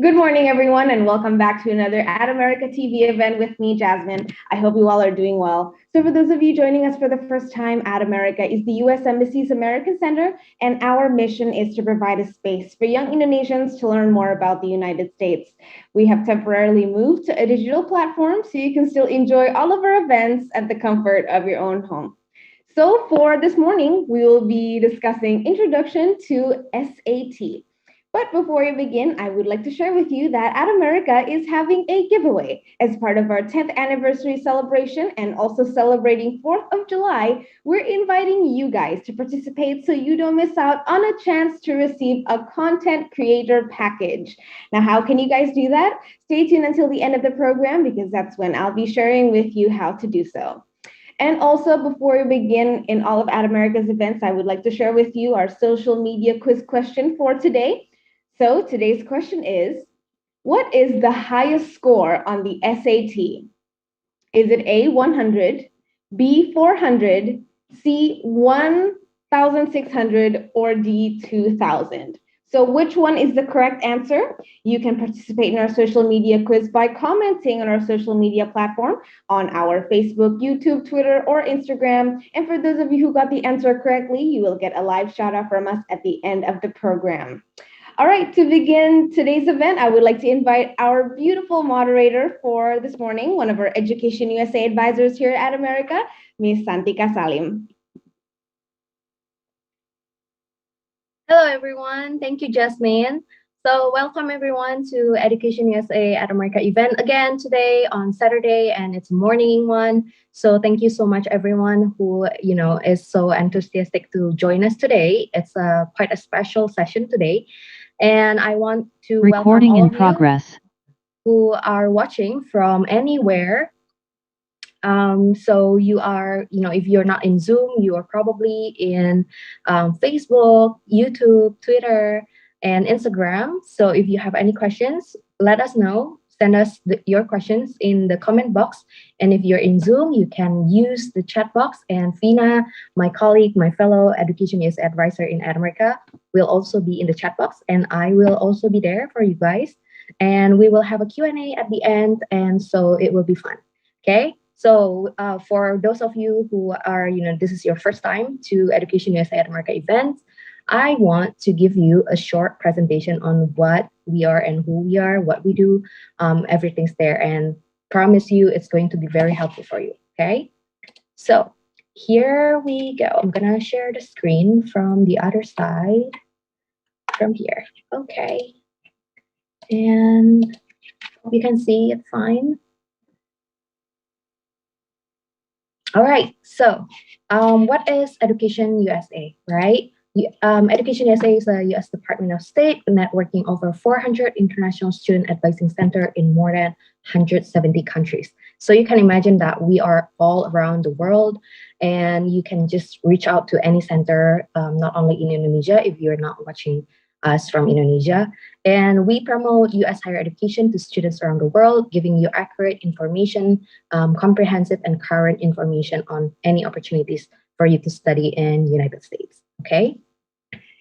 Good morning, everyone, and welcome back to another Ad America TV event with me, Jasmine. I hope you all are doing well. So, for those of you joining us for the first time, Ad America is the U.S. Embassy's American Center, and our mission is to provide a space for young Indonesians to learn more about the United States. We have temporarily moved to a digital platform so you can still enjoy all of our events at the comfort of your own home. So, for this morning, we will be discussing Introduction to SAT. But before we begin, I would like to share with you that Ad America is having a giveaway as part of our 10th anniversary celebration and also celebrating 4th of July. We're inviting you guys to participate so you don't miss out on a chance to receive a content creator package. Now, how can you guys do that? Stay tuned until the end of the program because that's when I'll be sharing with you how to do so. And also, before we begin in all of Ad America's events, I would like to share with you our social media quiz question for today. So today's question is, what is the highest score on the SAT? Is it A, 100, B, 400, C, 1,600, or D, 2,000? So which one is the correct answer? You can participate in our social media quiz by commenting on our social media platform on our Facebook, YouTube, Twitter, or Instagram. And for those of you who got the answer correctly, you will get a live shout out from us at the end of the program. All right, to begin today's event, I would like to invite our beautiful moderator for this morning, one of our Education USA advisors here at America, Ms. Santika Salim. Hello, everyone. Thank you, Jasmine. So welcome everyone to Education USA at America event again today on Saturday, and it's a morning one. So thank you so much everyone who is so enthusiastic to join us today. It's quite a special session today, and I want to welcome all of you who are watching from anywhere. So you are, if you're not in Zoom, you are probably in Facebook, YouTube, Twitter, and Instagram. So if you have any questions, let us know. Send us your questions in the comment box. And if you're in Zoom, you can use the chat box. And Fina, my colleague, my fellow Education US advisor in America, will also be in the chat box. And I will also be there for you guys. And we will have a Q&A at the end. And so it will be fun. Okay. So for those of you who are, this is your first time to Education USA at America events, I want to give you a short presentation on what we are and who we are, what we do. Everything's there, and promise you it's going to be very helpful for you. Okay. So here we go. I'm gonna share the screen from the other side from here. Okay. And you can see it fine. All right. So, what is Education USA, right? Education USA is a U.S. Department of State networking over 400 international student advising center in more than 170 countries. So you can imagine that we are all around the world, and you can just reach out to any center, not only in Indonesia, if you're not watching us from Indonesia. And we promote U.S. higher education to students around the world, giving you accurate information, comprehensive and current information on any opportunities for you to study in United States. Okay.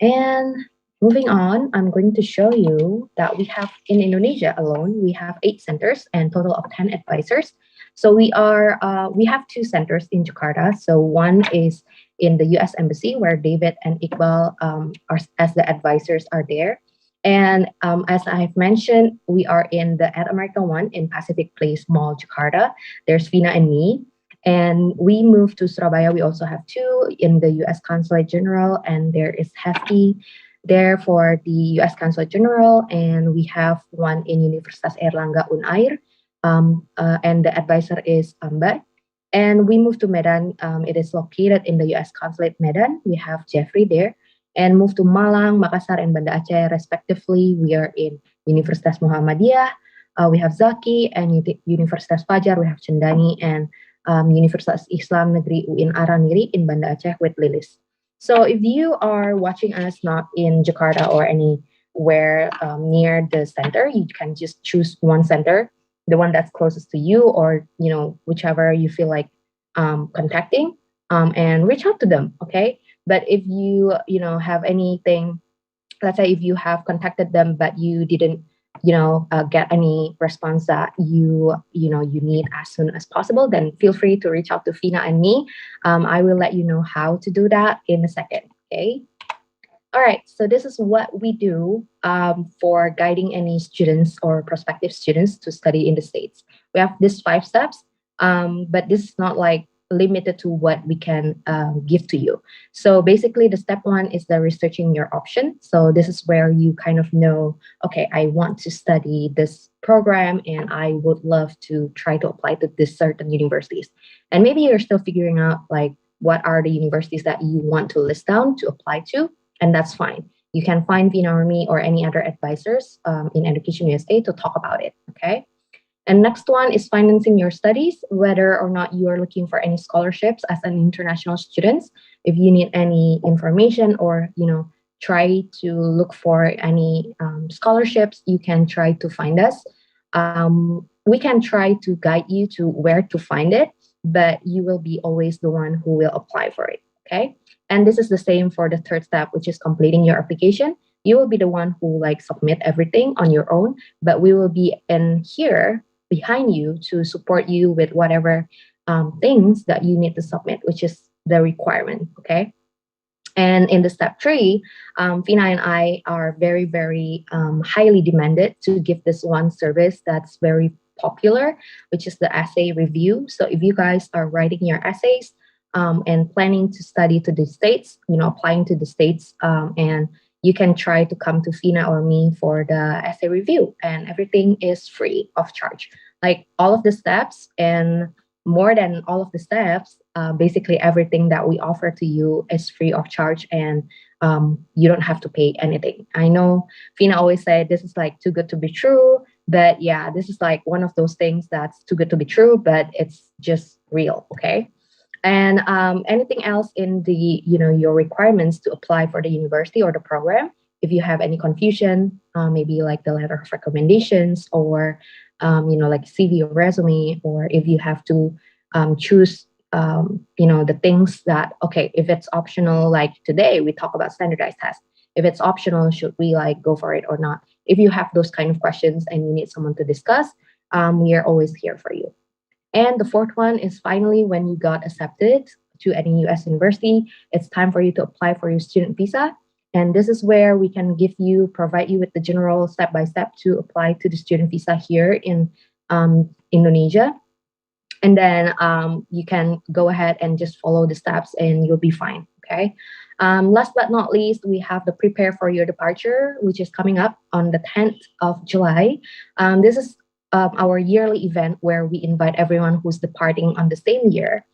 And moving on, I'm going to show you that we have in Indonesia alone, we have 8 centers and total of 10 advisors. So we have 2 centers in Jakarta. So one is in the U.S. Embassy where David and Iqbal are as the advisors are there. And as I've mentioned, we are in the Ad America one in Pacific Place Mall, Jakarta. There's Vina and me. And we moved to Surabaya. We also have 2 in the U.S. Consulate General, and there is Hefty there for the U.S. Consulate General, and we have one in Universitas Airlangga Unair, and the advisor is Amba. And we moved to Medan. It is located in the U.S. Consulate Medan. We have Jeffrey there, and moved to Malang, Makassar, and Banda Aceh respectively. We are in Universitas Muhammadiyah. We have Zaki, and Universitas Fajar. We have Cendani, and Universitas Islam Negeri UIN Araniri in Banda Aceh with Lilis. So if you are watching us not in Jakarta or anywhere near the center, you can just choose one center, the one that's closest to you, or whichever you feel like contacting, and reach out to them. Okay. But if you have anything, let's say if you have contacted them but you didn't get any response that you need as soon as possible, then feel free to reach out to Fina and me. I will let you know how to do that in a second. Okay. All right, so this is what we do for guiding any students or prospective students to study in the States. We have these 5 steps, but this is not like limited to what we can give to you. So basically, the step 1 is the researching your option. So this is where you kind of know, okay, I want to study this program and I would love to try to apply to this certain universities. And maybe you're still figuring out like what are the universities that you want to list down to apply to, and that's fine. You can find Vina or me or any other advisors in Education USA to talk about it. Okay. And next one is financing your studies, whether or not you are looking for any scholarships as an international student. If you need any information or try to look for any scholarships, you can try to find us. We can try to guide you to where to find it, but you will be always the one who will apply for it. Okay. And this is the same for the third step, which is completing your application. You will be the one who submit everything on your own, but we will be in here behind you to support you with whatever things that you need to submit, which is the requirement. Okay. And in the step 3, Fina and I are very, very highly demanded to give this one service that's very popular, which is the essay review. So if you guys are writing your essays and planning to study to the States, applying to the States, and you can try to come to Fina or me for the essay review, and everything is free of charge. Like all of the steps and more than all of the steps, basically everything that we offer to you is free of charge, and you don't have to pay anything. I know Fina always said this is like too good to be true, but yeah, this is like one of those things that's too good to be true, but it's just real. Okay. And anything else in the your requirements to apply for the university or the program, if you have any confusion, maybe like the letter of recommendations or like CV or resume, or if you have to choose the things that, okay, if it's optional, like today we talk about standardized tests, if it's optional, should we like go for it or not? If you have those kind of questions and you need someone to discuss, we are always here for you. And the fourth one is finally, when you got accepted to any US university, it's time for you to apply for your student visa. And this is where we can provide you with the general step-by-step to apply to the student visa here in Indonesia. And then you can go ahead and just follow the steps and you'll be fine. Okay. Last but not least, we have the Prepare for Your Departure, which is coming up on the 10th of July. This is our yearly event where we invite everyone who's departing on the same year,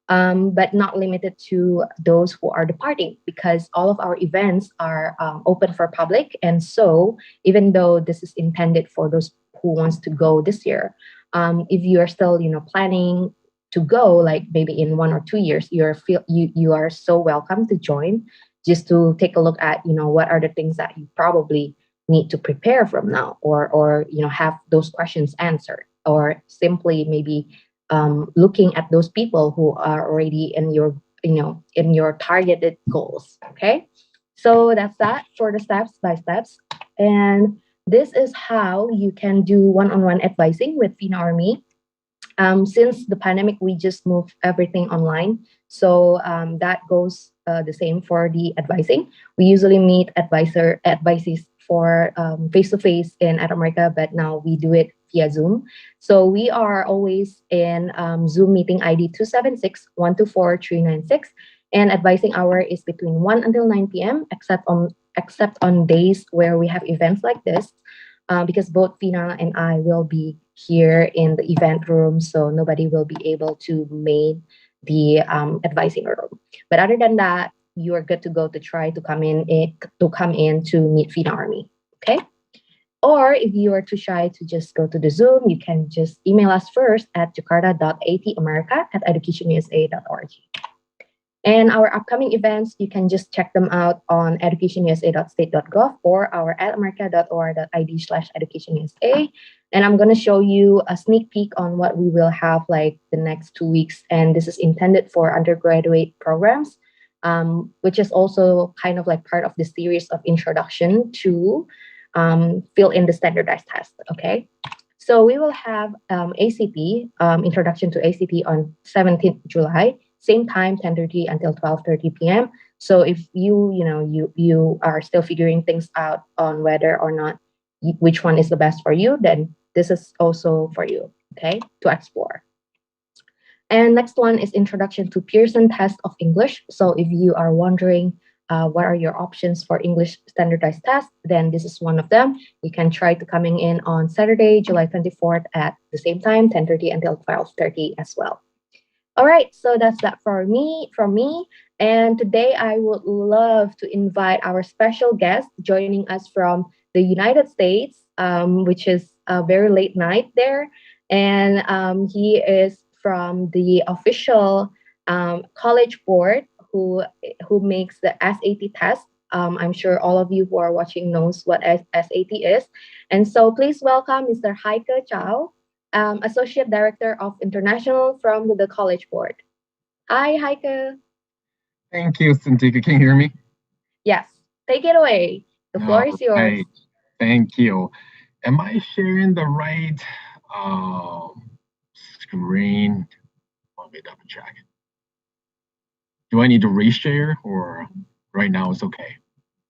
but not limited to those who are departing, because all of our events are open for public. And so even though this is intended for those who wants to go this year, if you are still planning to go, like maybe in 1 or 2 years, you are so welcome to join, just to take a look at what are the things that you probably need to prepare from now, or have those questions answered, or simply maybe looking at those people who are already in your targeted goals. Okay, so that's that for the steps by steps. And this is how you can do one-on-one advising with Fina or me. Since the pandemic, we just moved everything online. So that goes the same for the advising. We usually meet advisees for face-to-face in America, but now we do it via Zoom. So we are always in Zoom meeting ID 276-124-396. And advising hour is between 1 until 9 p.m., except on days where we have events like this, because both Fina and I will be here in the event room, so nobody will be able to make the advising room. But other than that, you are good to go to try to come in to meet Fina or me. Okay. Or if you are too shy to just go to the Zoom, you can just email us first at jakarta.atamerica@educationusa.org. And our upcoming events, you can just check them out on educationusa.state.gov or our atamerica.or.id/educationusa. And I'm going to show you a sneak peek on what we will have like the next 2 weeks. And this is intended for undergraduate programs, which is also kind of like part of the series of introduction to fill in the standardized test. Okay. So we will have ACT, introduction to ACT on 17th July, same time, 10:30 until 12:30 p.m. So if you are still figuring things out on whether or not which one is the best for you, then this is also for you, okay, to explore. And next one is introduction to Pearson test of English. So if you are wondering what are your options for English standardized test, then this is one of them. You can try to coming in on Saturday, July 24th at the same time, 10:30 until 12:30 as well. All right, so that's that from me. And today I would love to invite our special guest joining us from the United States, which is a very late night there. And he is from the official college board who makes the SAT test. I'm sure all of you who are watching knows what SAT is. And so please welcome Mr. Heike Chow, Associate Director of International from the College Board. Hi, Heike. Thank you, Santika. Can you hear me? Yes, take it away. The floor is yours. Right. Thank you. Am I sharing the right screen? Let me double check. Do I need to reshare or right now it's okay?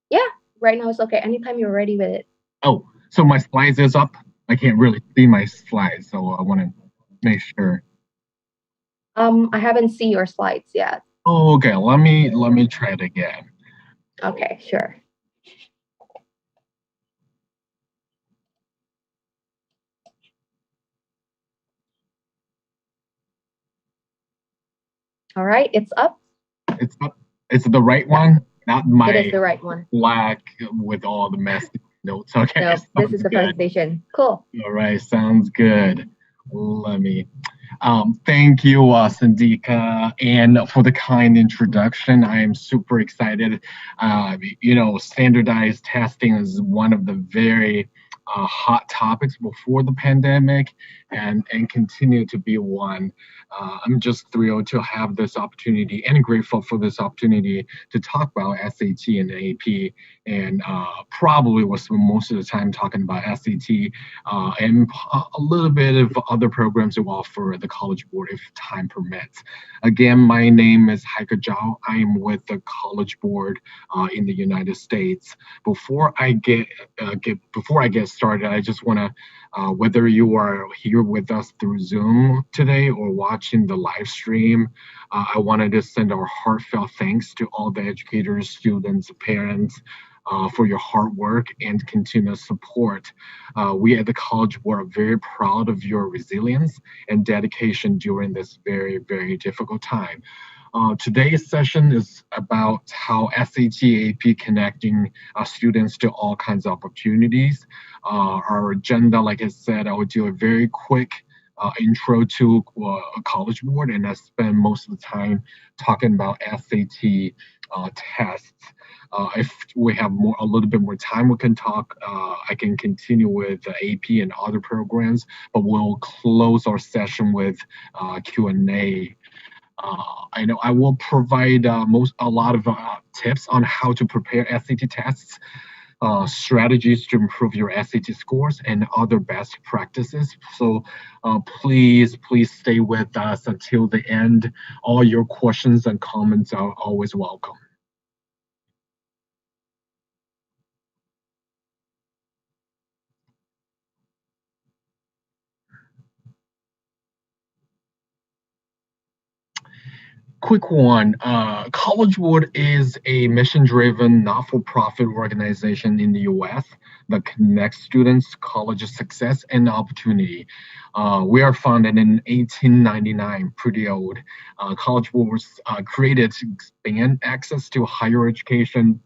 Yeah, right now it's okay. Anytime you're ready with it. Oh, so my slides is up. I can't really see my slides, so I want to make sure. I haven't seen your slides yet. Oh, okay. Let me try it again. Okay, sure. All right, it's up. It's up. It's the right one, not my It is the right one. black with all the messy notes. Okay. No, this is the good. presentation. Cool. All right, sounds good. Let me thank you, Sandika, and for the kind introduction. I am super excited. Standardized testing is one of the very hot topics before the pandemic and continue to be one. I'm just thrilled to have this opportunity and grateful for this opportunity to talk about SAT and AP, and probably was most of the time talking about SAT and a little bit of other programs we offer at the College Board if time permits. Again, my name is Heike Zhao. I am with the College Board in the United States. Before I get started, I just want to, whether you are here with us through Zoom today or watching the live stream, I wanted to send our heartfelt thanks to all the educators, students, parents, for your hard work and continuous support. We at the College Board are very proud of your resilience and dedication during this very, very difficult time. Today's session is about how SAT AP connecting students to all kinds of opportunities. Our agenda, like I said, I will do a very quick intro to College Board, and I spend most of the time talking about SAT tests. If we have a little bit more time, we can talk. I can continue with AP and other programs, but we'll close our session with Q&A. I know I will provide a lot of tips on how to prepare SAT tests, strategies to improve your SAT scores, and other best practices. So please stay with us until the end. All your questions and comments are always welcome. Quick one. College Board is a mission-driven, not-for-profit organization in the U.S. that connects students to college success and opportunity. We are founded in 1899, pretty old. College Board was created to expand access to higher education.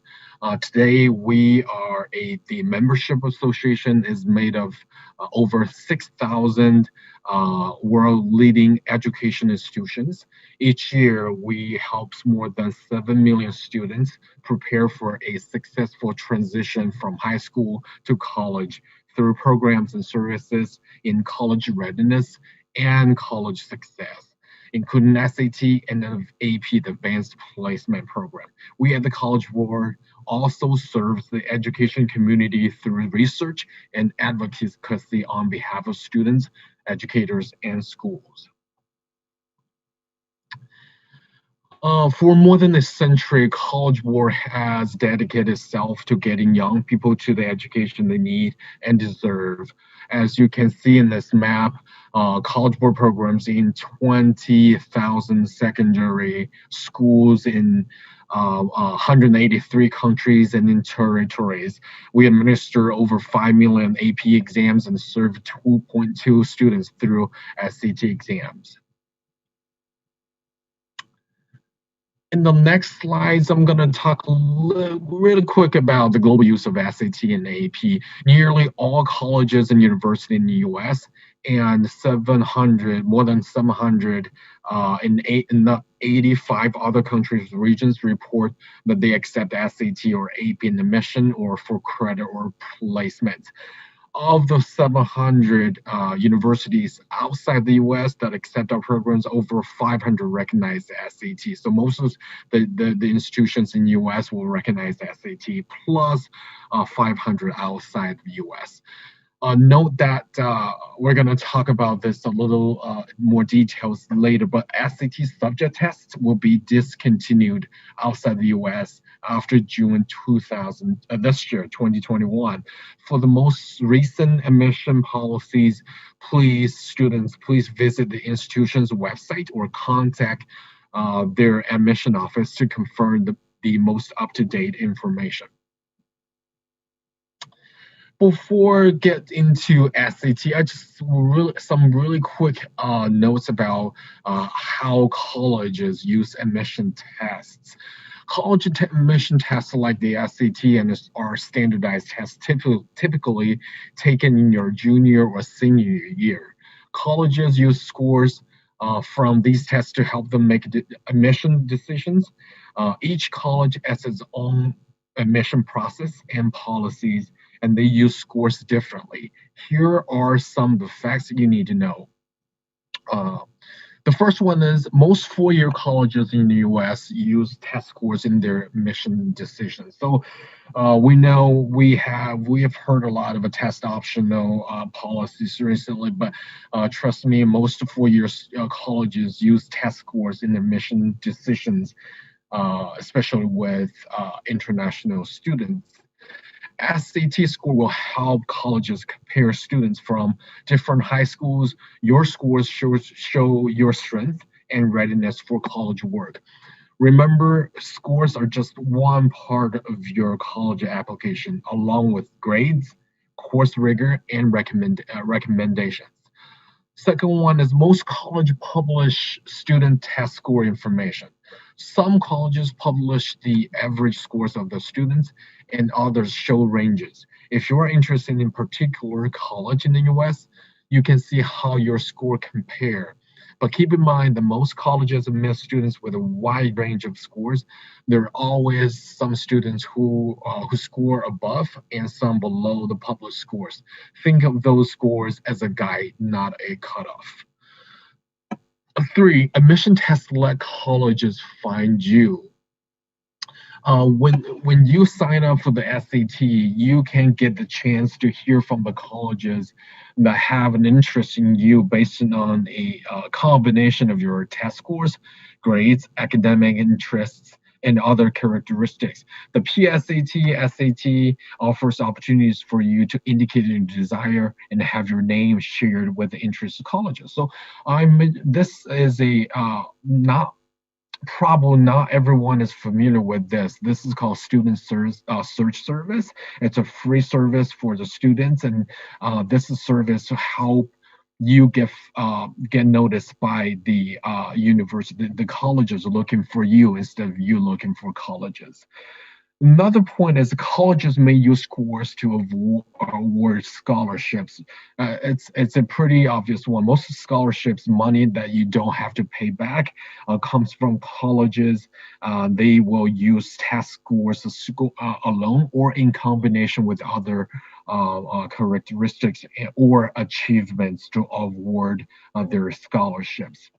Today, the membership association is made of over 6,000 world-leading education institutions. Each year, we help more than 7 million students prepare for a successful transition from high school to college through programs and services in college readiness and college success. including SAT and AP, the Advanced Placement Program. We at the College Board also serves the education community through research and advocacy on behalf of students, educators, and schools. For more than a century, College Board has dedicated itself to getting young people to the education they need and deserve. As you can see in this map, College Board programs in 20,000 secondary schools in 183 countries and in territories. We administer over 5 million AP exams and serve 2.2 students through SAT exams. In the next slides, I'm going to talk really quick about the global use of SAT and AP. Nearly all colleges and universities in the US and more than 700 in the 85 other countries regions report that they accept SAT or AP in admission or for credit or placement. Of the 700 universities outside the US that accept our programs, over 500 recognize the SAT. So most of the institutions in the US will recognize the SAT plus 500 outside the US. Note that we're going to talk about this a little more details later, but SAT subject tests will be discontinued outside the US after June 2021. For the most recent admission policies, students, please visit the institution's website or contact their admission office to confirm the most up-to-date information. Before get into SAT, I just some really quick notes about how colleges use admission tests. College admission tests like the SAT and are standardized tests typically taken in your junior or senior year. Colleges use scores from these tests to help them make admission decisions. Each college has its own admission process and policies, and they use scores differently. Here are some of the facts that you need to know. The first one is most four-year colleges in the US use test scores in their admission decisions. So we know we have heard a lot of a test optional policies recently, but trust me, most four-year colleges use test scores in admission decisions, especially with international students. SAT score will help colleges compare students from different high schools. Your scores show your strength and readiness for college work. Remember, scores are just one part of your college application, along with grades, course rigor, and recommendations. Second one is most colleges publish student test score information. Some colleges publish the average scores of the students and others show ranges. If you're interested in particular college in the US, you can see how your score compare. But keep in mind that most colleges admit students with a wide range of scores. There are always some students who score above and some below the published scores. Think of those scores as a guide, not a cutoff. 3, admission tests let colleges find you. When you sign up for the SAT, you can get the chance to hear from the colleges that have an interest in you based on a combination of your test scores, grades, academic interests, and other characteristics. The PSAT, SAT offers opportunities for you to indicate your desire and have your name shared with the interested colleges. So this is a not everyone is familiar with this. This is called Student Search Service. It's a free service for the students, and this is service to help you get noticed by the university. The colleges are looking for you instead of you looking for colleges. Another point is colleges may use scores to award scholarships. It's a pretty obvious one. Most scholarships, money that you don't have to pay back, comes from colleges. They will use test scores alone or in combination with other characteristics or achievements to award their scholarships.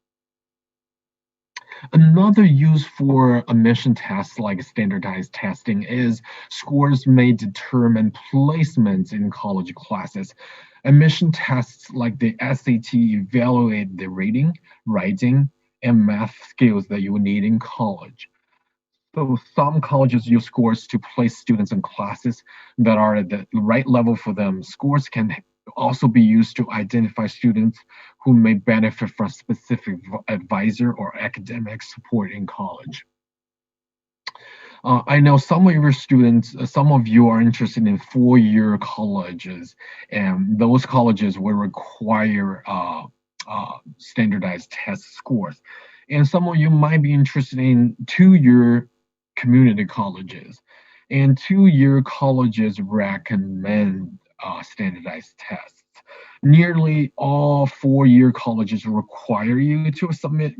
Another use for admission tests like standardized testing is scores may determine placements in college classes. Admission tests like the SAT evaluate the reading, writing, and math skills that you need in college. So some colleges use scores to place students in classes that are at the right level for them. Scores can also be used to identify students who may benefit from specific advisor or academic support in college. I know some of your students, some of you are interested in four-year colleges, and those colleges will require standardized test scores. And some of you might be interested in two-year community colleges. And two-year colleges recommend standardized tests. Nearly all four-year colleges require you to submit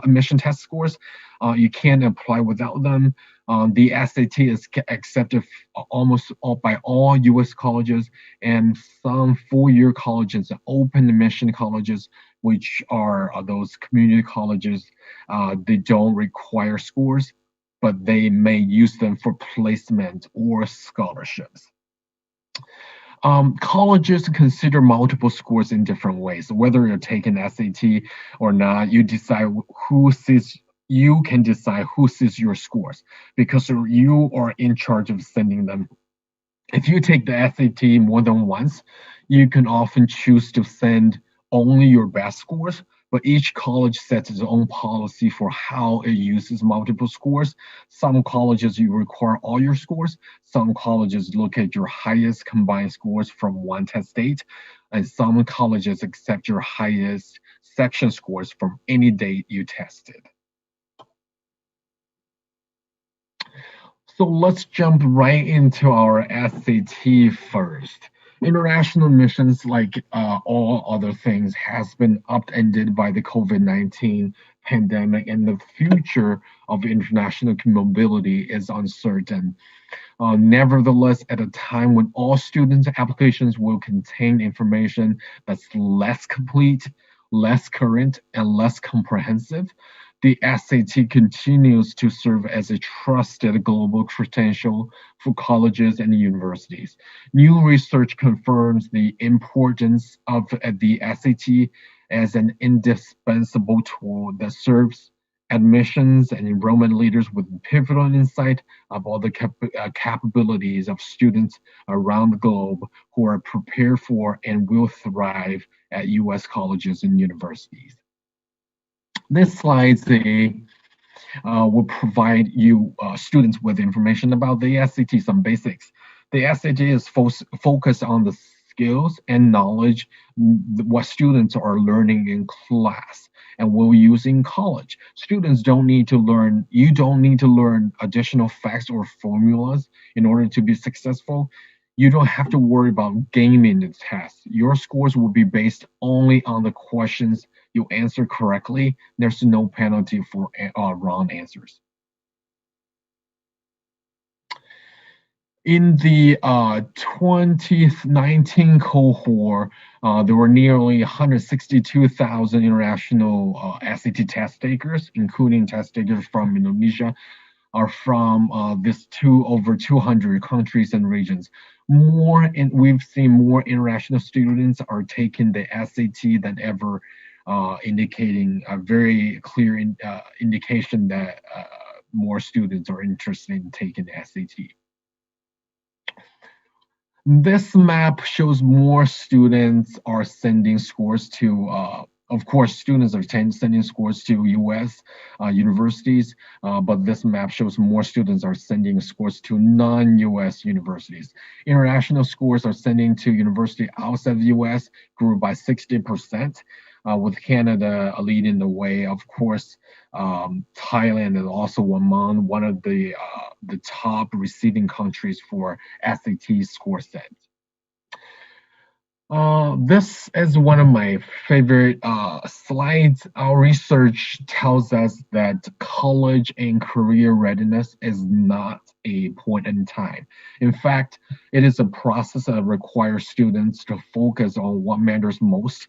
admission test scores. You can't apply without them. The SAT is accepted almost all, by all U.S. colleges, and some four-year colleges, open admission colleges, which are those community colleges, they don't require scores, but they may use them for placement or scholarships. Colleges consider multiple scores in different ways. Whether you're taking SAT or not, you can decide who sees your scores because you are in charge of sending them. If you take the SAT more than once, you can often choose to send only your best scores, but each college sets its own policy for how it uses multiple scores. Some colleges you require all your scores. Some colleges look at your highest combined scores from one test date, and some colleges accept your highest section scores from any date you tested. So let's jump right into our SAT first. International missions, like all other things, has been upended by the COVID-19 pandemic, and the future of international mobility is uncertain. Nevertheless, at a time when all students' applications will contain information that's less complete, less current, and less comprehensive, the SAT continues to serve as a trusted global credential for colleges and universities. New research confirms the importance of the SAT as an indispensable tool that serves admissions and enrollment leaders with pivotal insight about the capabilities of students around the globe who are prepared for and will thrive at U.S. colleges and universities. This slide will provide you students with information about the SAT, some basics. The SAT is focused on the skills and knowledge what students are learning in class and will use in college. Students don't need to learn, you don't need to learn additional facts or formulas in order to be successful. You don't have to worry about gaming the test. Your scores will be based only on the questions you answer correctly. There's no penalty for wrong answers. In the 2019 cohort, there were nearly 162,000 international SAT test takers, including test takers from Indonesia, are from over 200 countries and regions. We've seen more international students are taking the SAT than ever, indicating a very clear indication that more students are interested in taking the SAT. This map shows more students are sending scores to, of course, students are sending scores to US universities, but this map shows more students are sending scores to non-US universities. International scores are sending to university outside the US grew by 60%. With Canada leading the way. Of course, Thailand is also among one of the top receiving countries for SAT score sets. This is one of my favorite slides. Our research tells us that college and career readiness is not a point in time. In fact, it is a process that requires students to focus on what matters most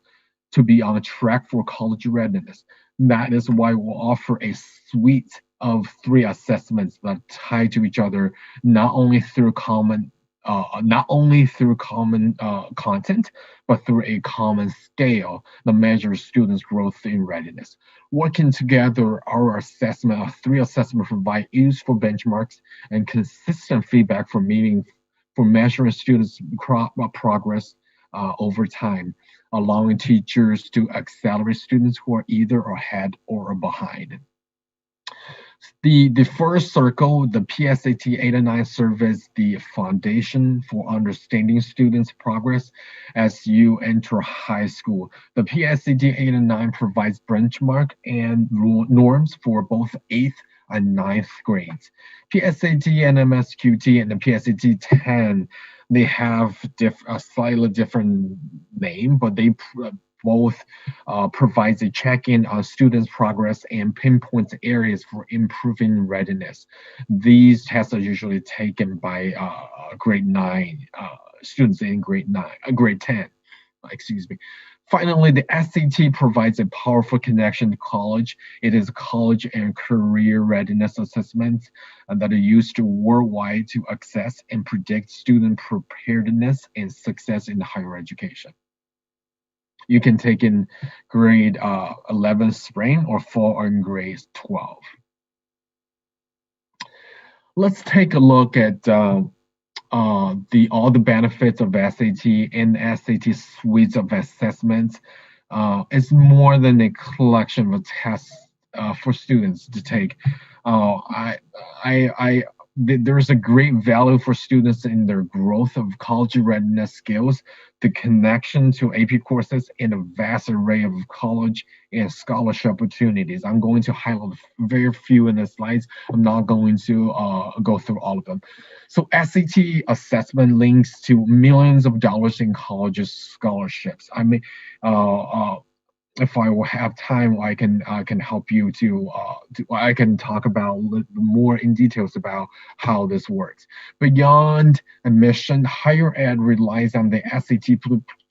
to be on track for college readiness. That is why we'll offer a suite of 3 assessments that tie to each other, not only through common content, but through a common scale that measures students' growth in readiness. Working together, our 3 assessments provide useful benchmarks and consistent feedback for measuring students' progress over time, allowing teachers to accelerate students who are either ahead or behind. The first circle, the PSAT 8 and 9, serve as the foundation for understanding students' progress as you enter high school. The PSAT 8 and 9 provides benchmark and norms for both 8th and 9th grades. PSAT NMSQT and the PSAT 10, they have a slightly different name, but they both provides a check-in on students' progress and pinpoints areas for improving readiness. These tests are usually taken by grade 9 students in grade 10. Excuse me. Finally, the SAT provides a powerful connection to college. It is college and career readiness assessments that are used worldwide to assess and predict student preparedness and success in higher education. You can take in grade 11 spring or fall in grade 12. Let's take a look at all the benefits of SAT and SAT suites of assessments. It's more than a collection of tests for students to take. There's a great value for students in their growth of college readiness skills, the connection to AP courses, and a vast array of college and scholarship opportunities. I'm going to highlight very few in the slides. I'm not going to go through all of them. So SAT assessment links to millions of dollars in college scholarships. I mean, if I will have time, I can help you I can talk about more in details about how this works. Beyond admission, higher ed relies on the SAT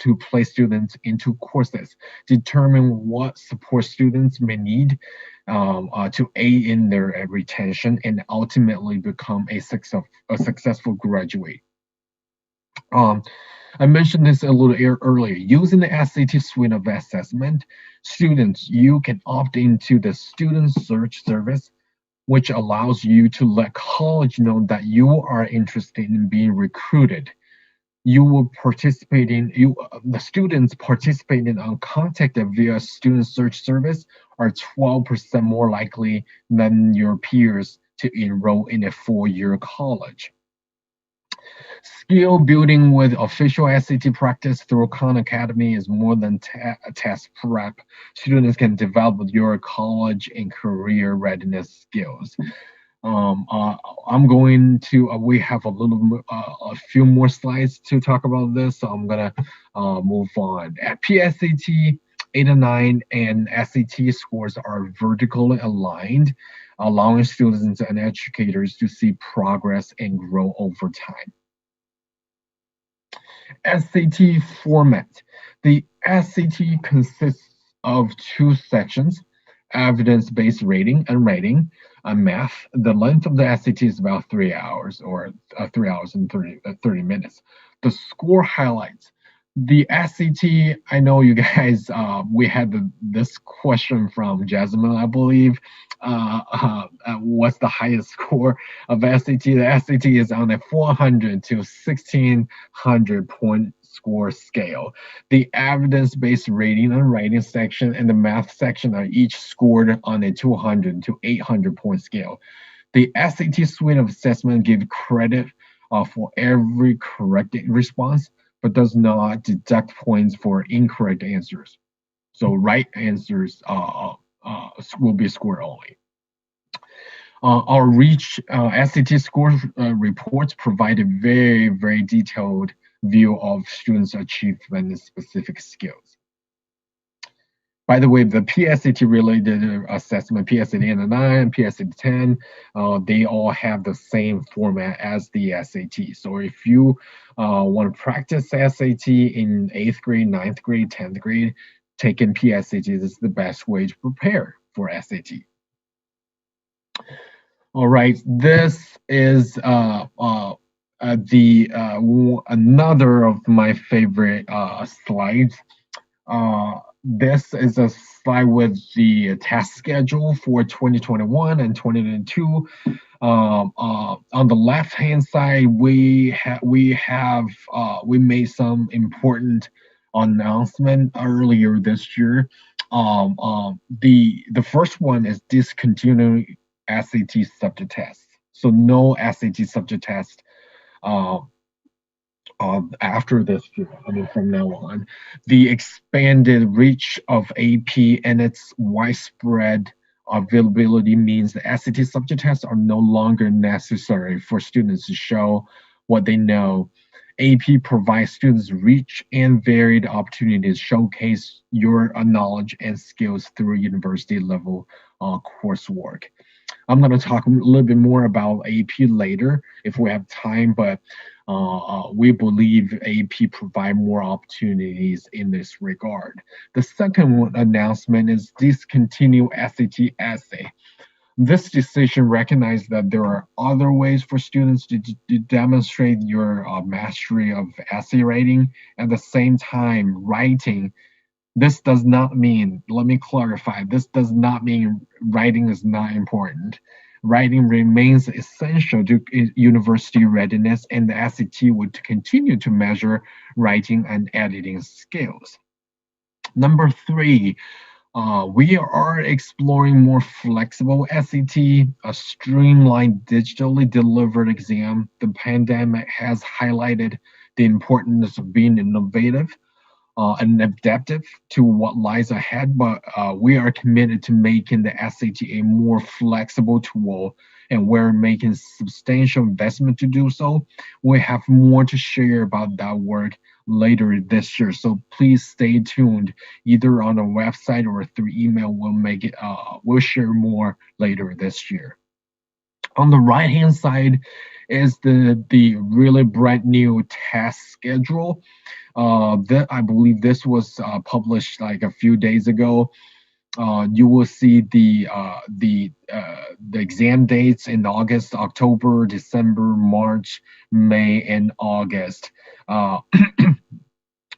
to place students into courses, determine what support students may need to aid in their retention, and ultimately become a successful graduate. I mentioned this a little earlier. Using the SAT suite of assessment, students, you can opt into the Student Search Service, which allows you to let college know that you are interested in being recruited. You will the students participating on contacted via Student Search Service are 12% more likely than your peers to enroll in a 4-year college. Skill building with official SAT practice through Khan Academy is more than test prep. Students can develop your college and career readiness skills. I'm going to, we have a few more slides to talk about this, so I'm gonna move on. At PSAT 8 and 9 and SAT scores are vertically aligned, allowing students and educators to see progress and grow over time. SAT format. The SAT consists of 2 sections, evidence-based reading and writing, and math. The length of the SAT is about 3 hours or 3 hours and 30 minutes. The score highlights. The SAT, I know you guys, we had this question from Jasmine, I believe. What's the highest score of SAT? The SAT is on a 400 to 1600 point score scale. The evidence-based reading and writing section and the math section are each scored on a 200 to 800 point scale. The SAT suite of assessment gives credit for every correct response, but does not deduct points for incorrect answers. So right answers will be scored only. Our REACH SAT score reports provide a very, very detailed view of students' achievement in specific skills. By the way, the PSAT related assessment, PSAT 8 and 9, PSAT 10, they all have the same format as the SAT. So if you want to practice SAT in 8th grade, 9th grade, 10th grade, taking PSAT is the best way to prepare for SAT. All right, this is another of my favorite slides. This is a slide with the test schedule for 2021 and 2022. On the left hand side, we made some important announcement earlier this year. The first one is discontinuing SAT subject tests. So no SAT subject test uh, after this year, I mean from now on. The expanded reach of AP and its widespread availability means the SAT subject tests are no longer necessary for students to show what they know. AP provides students rich and varied opportunities to showcase your knowledge and skills through university level coursework. I'm going to talk a little bit more about AP later if we have time, but we believe AP provide more opportunities in this regard. The second announcement is discontinue SAT essay. This decision recognizes that there are other ways for students to demonstrate your mastery of essay writing. At the same time, writing, this does not mean, let me clarify, this does not mean writing is not important. Writing remains essential to university readiness, and the SAT would continue to measure writing and editing skills. Number three, we are exploring more flexible SAT, a streamlined digitally delivered exam. The pandemic has highlighted the importance of being innovative and adaptive to what lies ahead, but we are committed to making the SAT a more flexible tool, and we're making substantial investment to do so. We have more to share about that work later this year, so please stay tuned either on our website or through email. We'll share more later this year. On the right hand side is the really brand new test schedule. That I believe this was published like a few days ago. You will see the exam dates in August, October, December, March, May, and August. On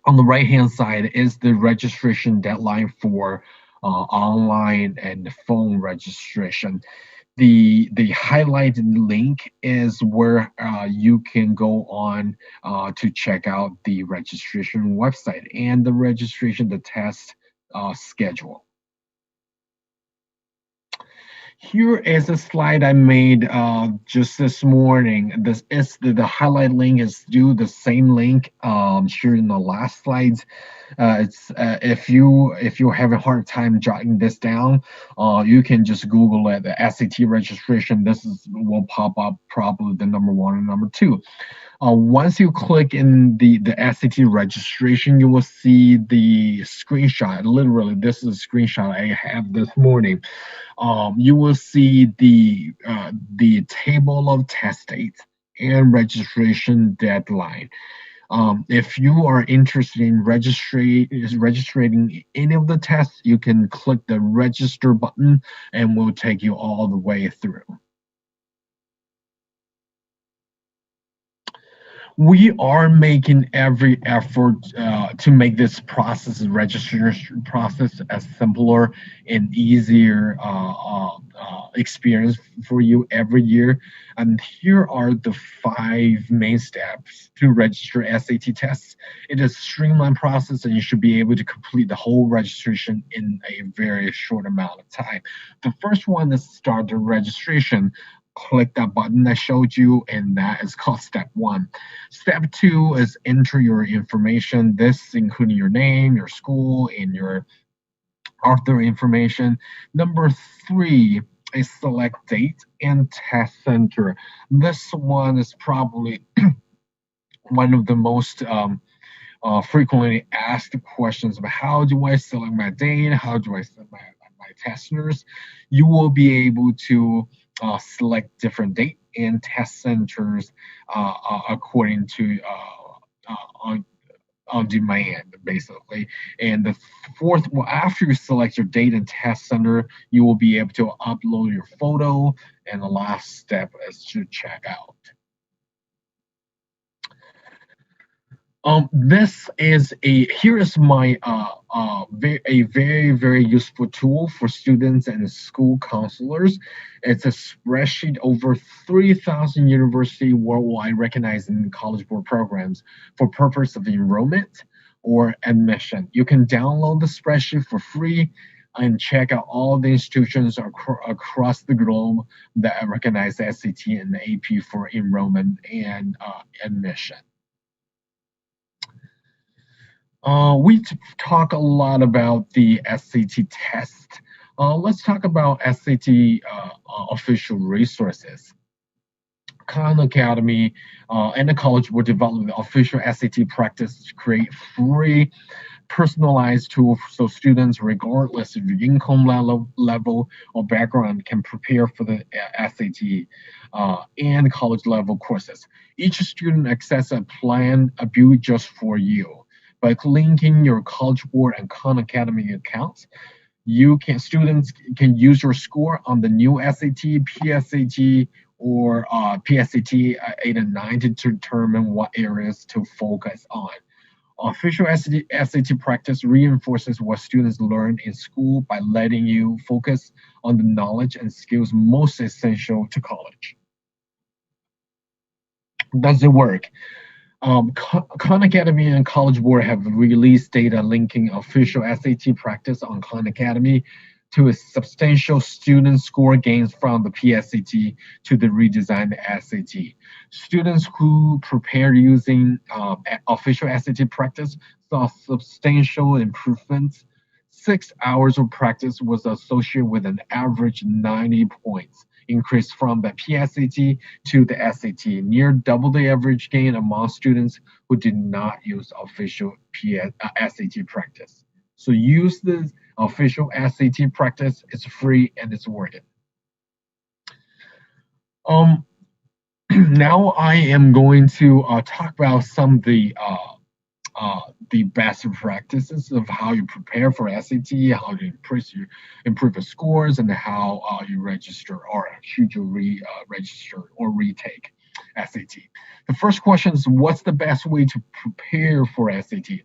the right hand side is the registration deadline for online and phone registration. The highlighted link is where you can go on to check out the registration website and the test schedule. Here is a slide I made just this morning. This is the highlight link is due the same link here in the last slides. It's if you have a hard time jotting this down, you can just Google it. The SAT registration. Will pop up probably the number one and number two. Once you click in the SAT registration, you will see the screenshot. Literally, this is a screenshot I have this morning. You will see the table of test dates and registration deadline. If you are interested in registering any of the tests, you can click the register button and we'll take you all the way through. We are making every effort to make this registration process, as simpler and easier experience for you every year. And here are the 5 main steps to register SAT tests. It is a streamlined process, and you should be able to complete the whole registration in a very short amount of time. The first one is start the registration. Click that button I showed you, and that is called step 1. Step 2 is enter your information, this including your name, your school, and your author information. Number 3 is select date and test center. This one is probably one of the most frequently asked questions about how do I select my date, how do I select my testers. You will be able to select different date and test centers according to on demand, basically. And the fourth, well, after you select your date and test center, you will be able to upload your photo. And the last step is to check out. This is here is my very useful tool for students and school counselors. It's a spreadsheet over 3,000 university worldwide recognized in College Board programs for purpose of enrollment or admission. You can download the spreadsheet for free and check out all the institutions across the globe that recognize the SAT and the AP for enrollment and admission. We talk a lot about the SAT test. Let's talk about SAT official resources. Khan Academy and the College Board developed the official SAT practice to create free personalized tool so students, regardless of your income level or background, can prepare for the SAT and college level courses. Each student accesses a plan built just for you. By linking your College Board and Khan Academy accounts, students can use your score on the new SAT, PSAT, or PSAT 8 and 9 to determine what areas to focus on. Official SAT practice reinforces what students learn in school by letting you focus on the knowledge and skills most essential to college. Does it work? Khan Academy and College Board have released data linking official SAT practice on Khan Academy to a substantial student score gains from the PSAT to the redesigned SAT. Students who prepared using official SAT practice saw substantial improvements. 6 hours of practice was associated with an average 90 points increase from the PSAT to the SAT, near double the average gain among students who did not use official SAT practice. So use the official SAT practice. It's free and it's worth it. Now I am going to talk about some of the best practices of how you prepare for SAT, how to improve your scores, and how you register or should you register or retake SAT. The first question is, what's the best way to prepare for SAT?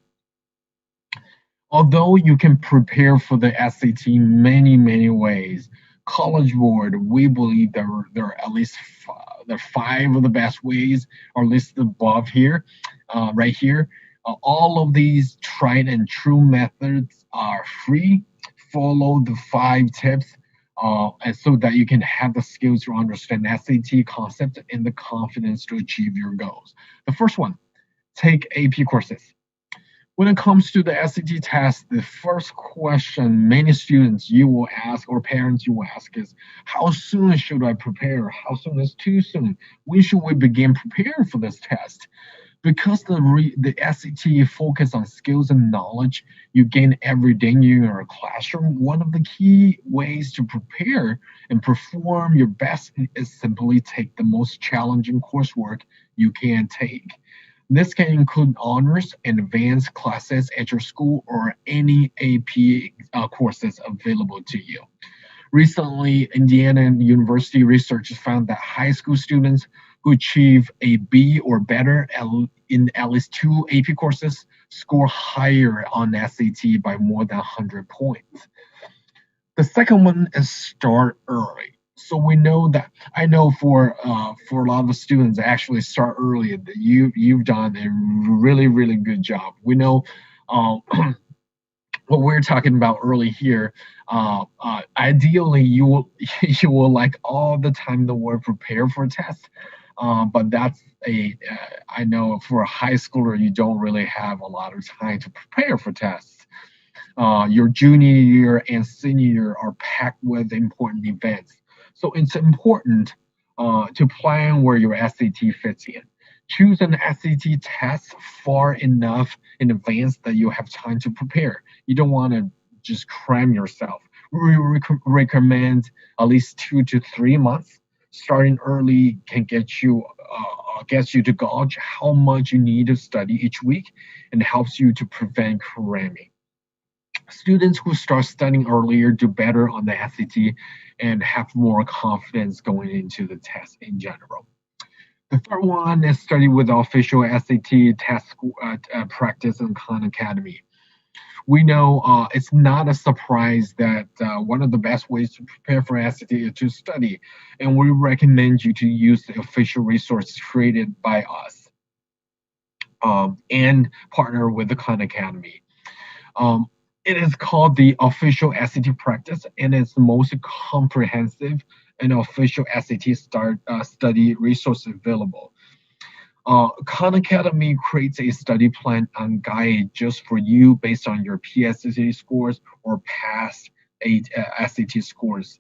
Although you can prepare for the SAT many ways, College Board, we believe there are at least five of the best ways are listed above here, right here. All of these tried and true methods are free. Follow the 5 tips and so that you can have the skills to understand SAT concept and the confidence to achieve your goals. The first one, take AP courses. When it comes to the SAT test, the first question many students you will ask or parents you will ask is, how soon should I prepare? How soon is too soon? When should we begin preparing for this test? Because the SAT focus on skills and knowledge you gain every day in your classroom, one of the key ways to prepare and perform your best is simply take the most challenging coursework you can take. This can include honors and advanced classes at your school or any AP courses available to you. Recently, Indiana University researchers found that high school students who achieve a B or better in at least 2 AP courses score higher on SAT by more than 100 points. The second one is start early. So we know that I know for a lot of the students actually start early. You've done a really good job. We know what we're talking about early here. Ideally, you will like all the time in the world prepare for a test. But that's I know for a high schooler, you don't really have a lot of time to prepare for tests. Your junior year and senior year are packed with important events. So it's important to plan where your SAT fits in. Choose an SAT test far enough in advance that you have time to prepare. You don't want to just cram yourself. We recommend at least 2 to 3 months. Starting early can get you gets you to gauge how much you need to study each week and helps you to prevent cramming. Students who start studying earlier do better on the SAT and have more confidence going into the test in general. The third one is study with the official SAT test practice on Khan Academy. We know it's not a surprise that one of the best ways to prepare for SAT is to study, and we recommend you to use the official resources created by us and partner with the Khan Academy. It is called the official SAT practice, and it's the most comprehensive and official SAT study resource available. Khan Academy creates a study plan and guide just for you based on your PSAT scores or past SAT scores.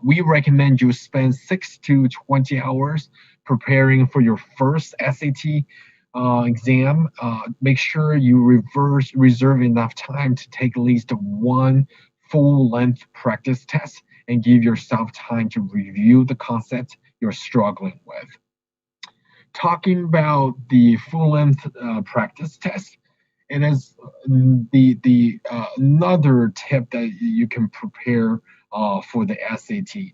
We recommend you spend 6 to 20 hours preparing for your first SAT exam. Make sure you reserve enough time to take at least one full-length practice test and give yourself time to review the concepts you're struggling with. Talking about the full-length practice test, it is the another tip that you can prepare for the SAT.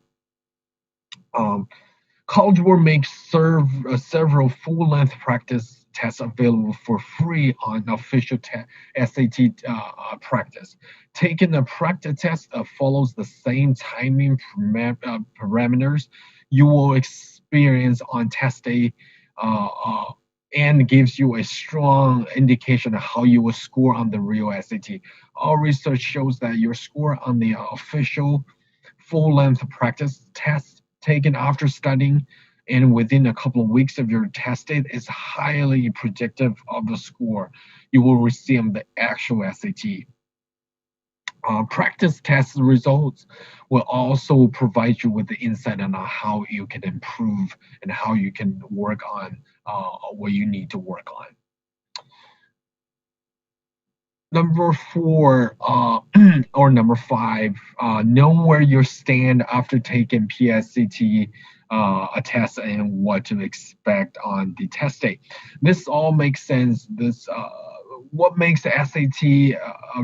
College Board makes several full-length practice tests available for free on official SAT practice. Taking a practice test that follows the same timing parameters you will experience on test day and gives you a strong indication of how you will score on the real SAT. Our research shows that your score on the official full-length practice test taken after studying and within a couple of weeks of your test date is highly predictive of the score you will receive on the actual SAT. Practice test results will also provide you with the insight on how you can improve and how you can work on what you need to work on. Number 4 or number 5, know where you stand after taking PSAT a test and what to expect on the test day. This all makes sense. What makes the SAT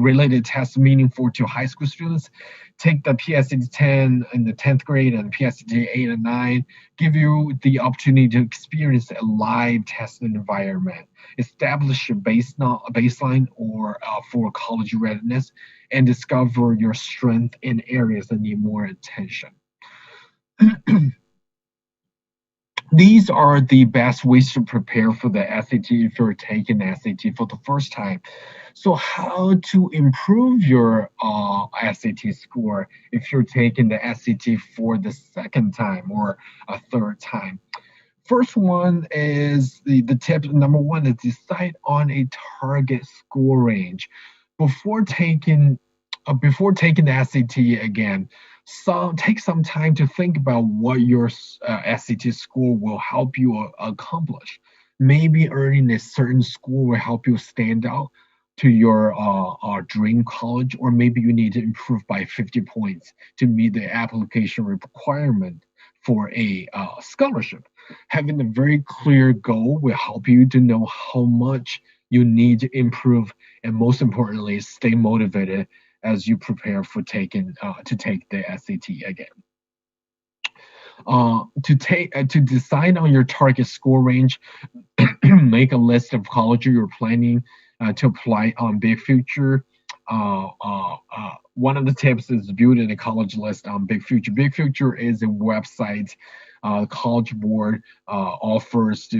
related tests meaningful to high school students? Take the PSAT 10 in the 10th grade and PSAT 8 and 9, give you the opportunity to experience a live testing environment, establish a baseline or for college readiness, and discover your strength in areas that need more attention. These are the best ways to prepare for the SAT if you're taking the SAT for the first time. So how to improve your SAT score if you're taking the SAT for the second time or a third time? First one is the tip number 1 is decide on a target score range. Before taking the SAT again, take some time to think about what your SAT score will help you accomplish. Maybe earning a certain score will help you stand out to your dream college, or maybe you need to improve by 50 points to meet the application requirement for a scholarship. Having a very clear goal will help you to know how much you need to improve, and most importantly, stay motivated as you prepare for to take the SAT again. To decide on your target score range, make a list of colleges you're planning to apply on Big Future. One of the tips is building a college list on Big Future. Big Future is a website College Board offers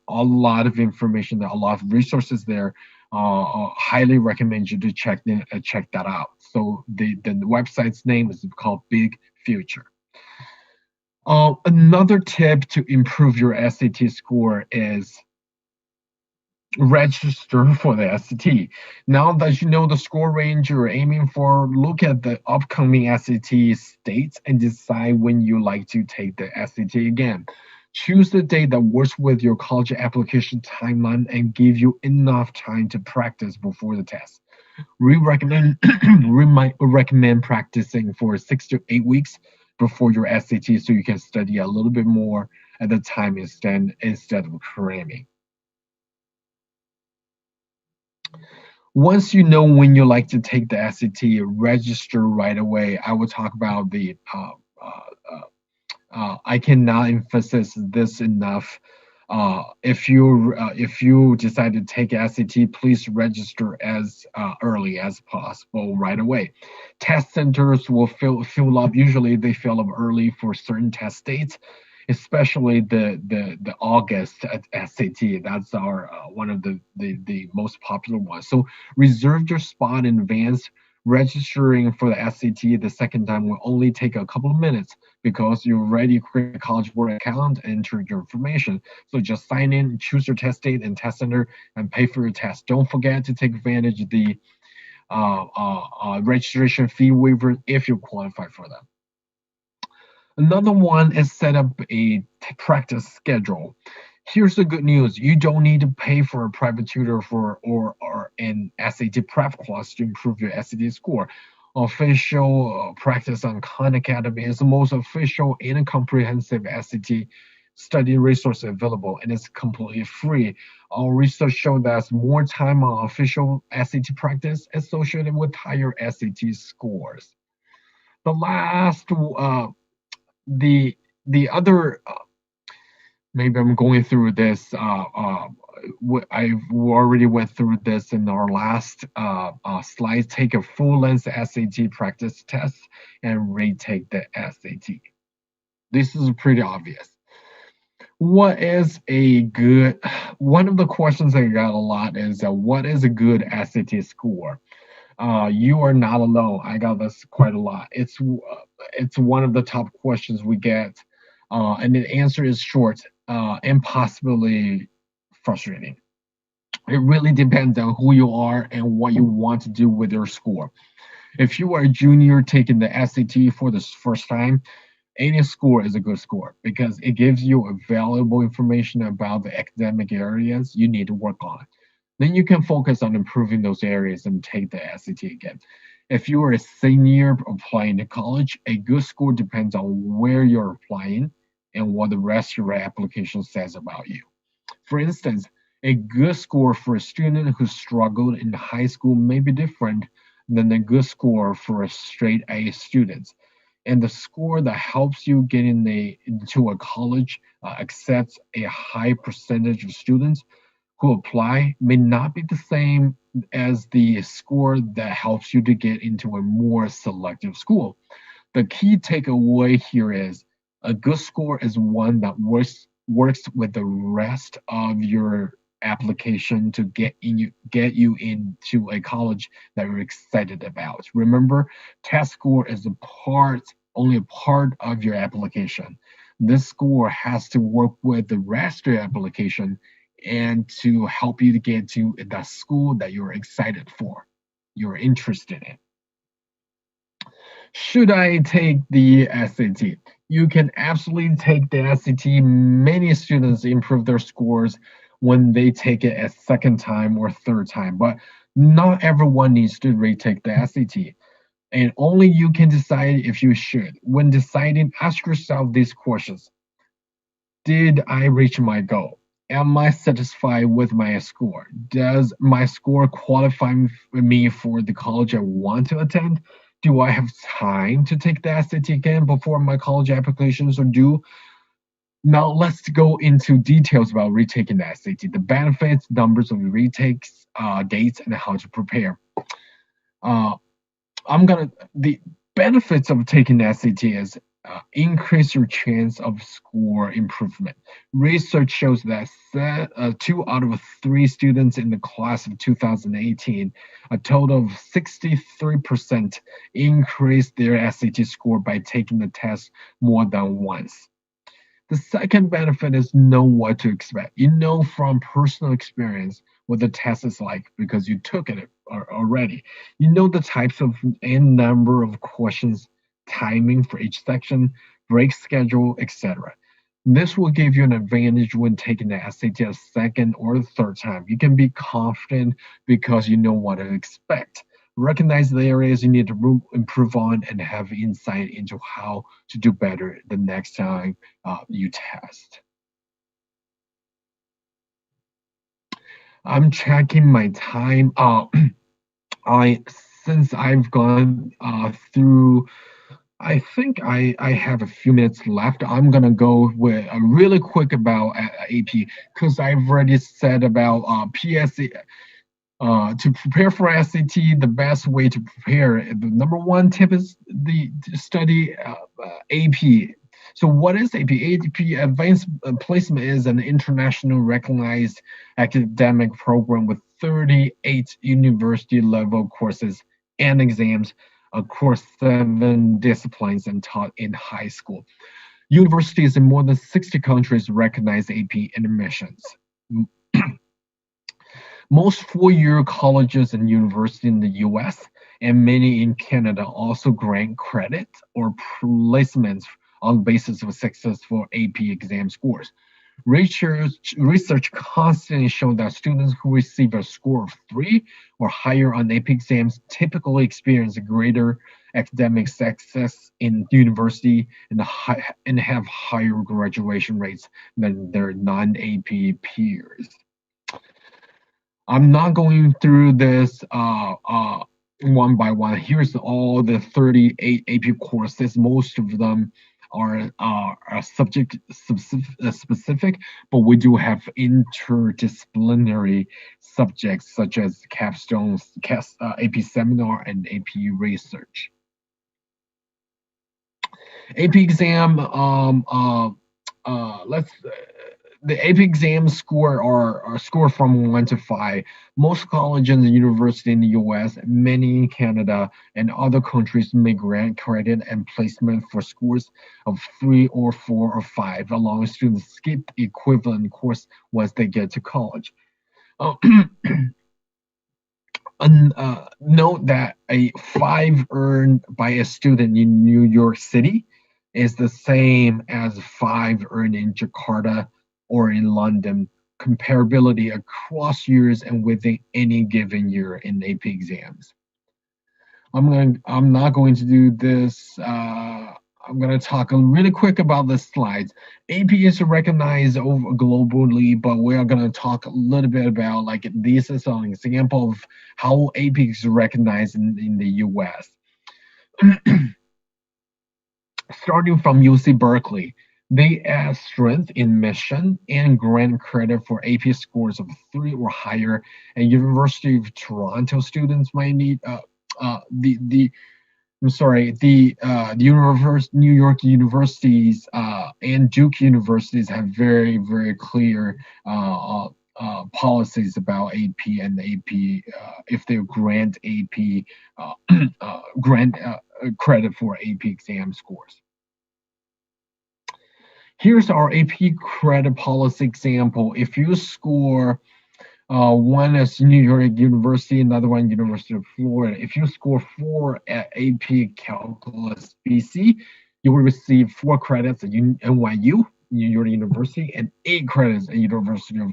a lot of information, a lot of resources there. Highly recommend you to check that out. So the website's name is called Big Future. Another tip to improve your SAT score is register for the SAT. Now that you know the score range you're aiming for, look at the upcoming SAT dates and decide when you like to take the SAT again. Choose the date that works with your college application timeline and give you enough time to practice before the test. We recommend practicing for 6 to 8 weeks before your SAT so you can study a little bit more at the time instead of cramming. Once you know when you like to take the SAT, register right away. I will talk about the I cannot emphasize this enough. If you decide to take SAT, please register as early as possible right away. Test centers will fill up. Usually, they fill up early for certain test dates, especially the August at SAT. That's our one of the most popular ones. So reserve your spot in advance. Registering for the SAT the second time will only take a couple of minutes because you already created a College Board account and entered your information. So just sign in, choose your test date and test center, and pay for your test. Don't forget to take advantage of the registration fee waiver if you qualify for them. Another one is set up a practice schedule. Here's the good news. You don't need to pay for a private tutor or an SAT prep class to improve your SAT score. Official Practice on Khan Academy is the most official and comprehensive SAT study resource available, and it's completely free. Our research showed that more time on official SAT practice associated with higher SAT scores. The last the other maybe I'm going through this. I've already went through this in our last slides. Take a full length SAT practice test and retake the SAT. This is pretty obvious. What is a good? One of the questions I got a lot is what is a good SAT score? You are not alone. I got this quite a lot. It's one of the top questions we get, and the answer is short and possibly frustrating. It really depends on who you are and what you want to do with your score. If you are a junior taking the SAT for the first time, any score is a good score because it gives you valuable information about the academic areas you need to work on. Then you can focus on improving those areas and take the SAT again. If you are a senior applying to college, a good score depends on where you're applying and what the rest of your application says about you. For instance, a good score for a student who struggled in high school may be different than a good score for a straight A student. And the score that helps you get into a college accepts a high percentage of students who apply may not be the same as the score that helps you to get into a more selective school. The key takeaway here is a good score is one that works with the rest of your application to get you into a college that you're excited about. Remember, test score is only a part of your application. This score has to work with the rest of your application and to help you to get to that school that you're excited for, you're interested in. Should I take the SAT? You can absolutely take the SAT. Many students improve their scores when they take it a second time or third time, but not everyone needs to retake the SAT. And only you can decide if you should. When deciding, ask yourself these questions. Did I reach my goal? Am I satisfied with my score? Does my score qualify me for the college I want to attend? Do I have time to take the SAT again before my college applications are due? Now let's go into details about retaking the SAT, the benefits, numbers of retakes, dates, and how to prepare. The benefits of taking the SAT is increase your chance of score improvement. Research shows that 2 out of 3 students in the class of 2018, a total of 63% increased their SAT score by taking the test more than once. The second benefit is know what to expect. You know from personal experience what the test is like because you took it already. You know the types of and number of questions, timing for each section, break schedule, etc. This will give you an advantage when taking the SAT a second or third time. You can be confident because you know what to expect. Recognize the areas you need to improve on and have insight into how to do better the next time you test. I'm checking my time. I since I've gone through, I think I have a few minutes left. I'm gonna go with a really quick about AP because I've already said about PSA. To prepare for SAT, the best way to prepare, the number one tip is the to study AP. So what is AP? AP Advanced Placement is an international recognized academic program with 38 university level courses and exams across 7 disciplines and taught in high school. Universities in more than 60 countries recognize AP admissions. Most four-year colleges and universities in the US and many in Canada also grant credit or placements on the basis of successful AP exam scores. Research constantly shows that students who receive a score of 3 or higher on AP exams typically experience a greater academic success in university and have higher graduation rates than their non-AP peers. I'm not going through this one by one. Here's all the 38 AP courses. Most of them are subject specific, but we do have interdisciplinary subjects such as capstones, AP seminar, and AP research. AP exam. Let's The AP exam score are score from 1 to 5. Most colleges and universities in the US, many in Canada, and other countries may grant credit and placement for scores of 3 or 4 or 5, allowing students to skip the equivalent course once they get to college. Uh, Note that a 5 earned by a student in New York City is the same as 5 earned in Jakarta or in London. Comparability across years and within any given year in AP exams. I'm not going to do this. I'm going to talk really quick about the slides. AP is recognized over globally, but we are going to talk a little bit about like this is an example of how AP is recognized in the US. Starting from UC Berkeley, they add strength in mission and grant credit for AP scores of 3 or higher. And University of Toronto students might need the I'm sorry, the New York universities and Duke universities have very clear policies about AP and AP if they grant AP grant credit for AP exam scores. Here's our AP credit policy example. If you score one is New York University, another one University of Florida. If you score 4 at AP Calculus BC, you will receive 4 credits at NYU, New York University, and 8 credits at University of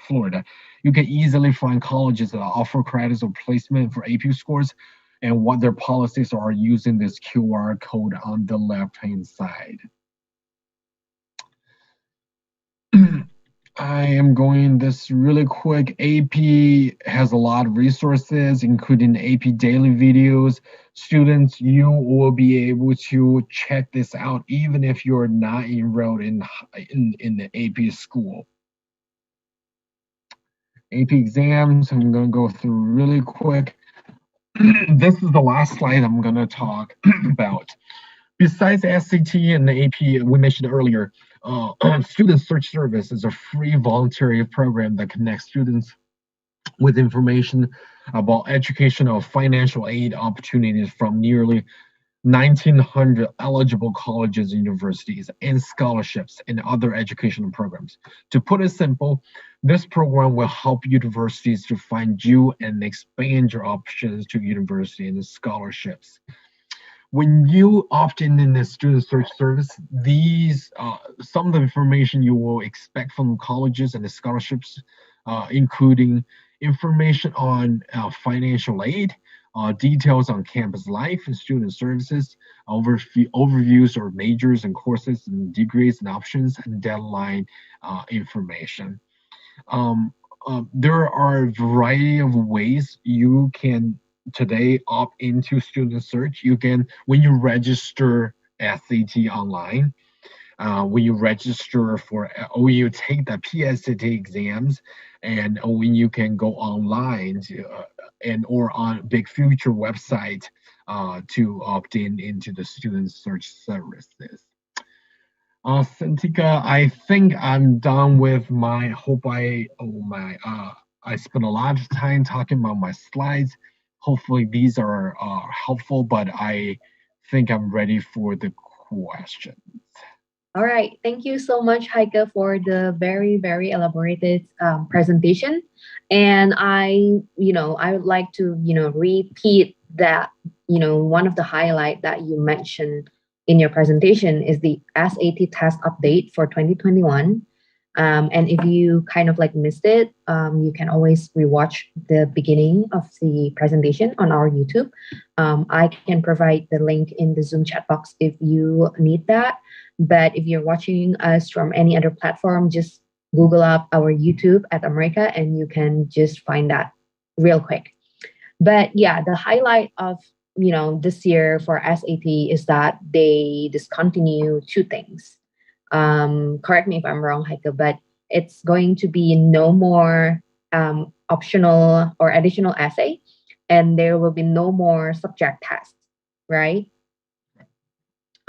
Florida. You can easily find colleges that offer credits or placement for AP scores and what their policies are using this QR code on the left-hand side. I am going this really quick. AP has a lot of resources, including AP daily videos. Students, you will be able to check this out even if you're not enrolled in the AP school. AP exams, I'm going to go through really quick. This is the last slide I'm going to talk about. Besides SAT and the AP we mentioned earlier, Student Search Service is a free voluntary program that connects students with information about educational financial aid opportunities from nearly 1,900 eligible colleges and universities and scholarships and other educational programs. To put it simple, this program will help universities to find you and expand your options to university and scholarships. When you opt in the Student Search Service, these some of the information you will expect from colleges and the scholarships, including information on financial aid, details on campus life and student services, overviews of majors and courses and degrees and options, and deadline information. there are a variety of ways you can today opt into student search. You can, when you register SAT online, when you register for, when you take the PSAT exams, and when you can go online to, and or on Big Future website to opt in into the student search services. Santika, I think I'm done with my. Hope I oh my I spent a lot of time talking about my slides. Hopefully these are helpful, but I think I'm ready for the question. All right. Thank you so much, Heike, for the very, very elaborated presentation. And I would like to, repeat that, one of the highlight that you mentioned in your presentation is the SAT test update for 2021. And if you kind of like missed it, you can always rewatch the beginning of the presentation on our YouTube. I can provide the link in the Zoom chat box if you need that. But if you're watching us from any other platform, just Google up our YouTube at America and you can just find that real quick. But yeah, the highlight of this year for SAT is that they discontinue two things. Correct me if I'm wrong, Heike, but it's going to be no more optional or additional essay, and there will be no more subject tests, right?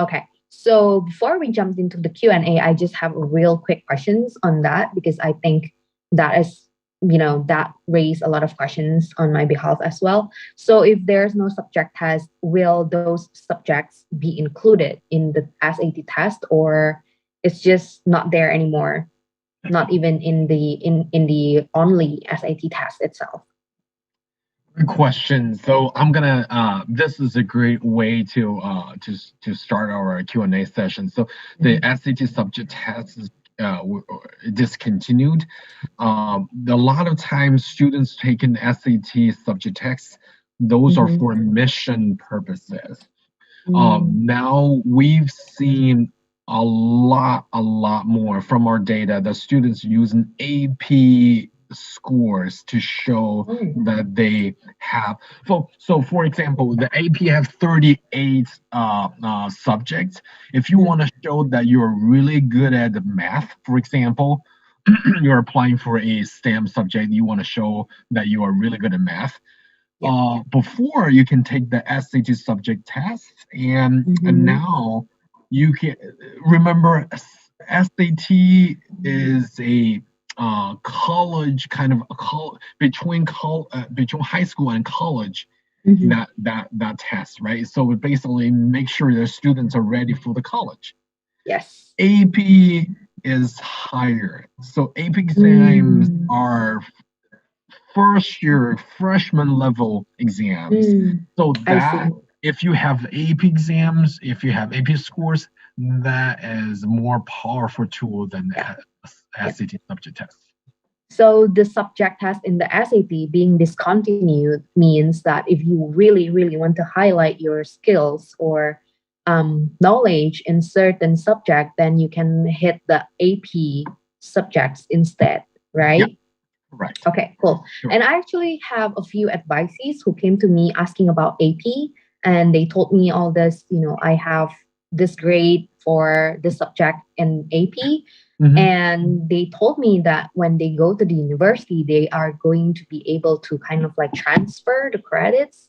Okay. So before we jump into the Q&A, I just have real quick questions on that because I think that is, that raised a lot of questions on my behalf as well. So if there's no subject test, will those subjects be included in the SAT test, or it's just not there anymore? Not even in the only SAT test itself. Good question. So I'm gonna. This is a great way to start our Q&A session. So the SAT subject test is discontinued. A lot of times, students taking SAT subject tests. Those are for admission purposes. Now we've seen a lot more from our data. The students using AP scores to show that they have. So for example, the AP have 38 subjects. If you want to show that you're really good at the math, for example, you're applying for a STEM subject, you want to show that you are really good at math. Before you can take the SAT subject test, and now you can remember SAT is a college kind of between high school and college, that test, right? So we basically make sure the students are ready for the college. Yes. AP is higher, so AP exams are first year freshman level exams. So that if you have AP exams, if you have AP scores, that is a more powerful tool than the SAT subject test. So the subject test in the SAT being discontinued means that if you really, really want to highlight your skills or knowledge in certain subject, then you can hit the AP subjects instead, right? Yep. Right. Okay, cool. Sure. And I actually have a few advisees who came to me asking about AP, and they told me all this, I have this grade for this subject in AP. And they told me that when they go to the university, they are going to be able to kind of like transfer the credits.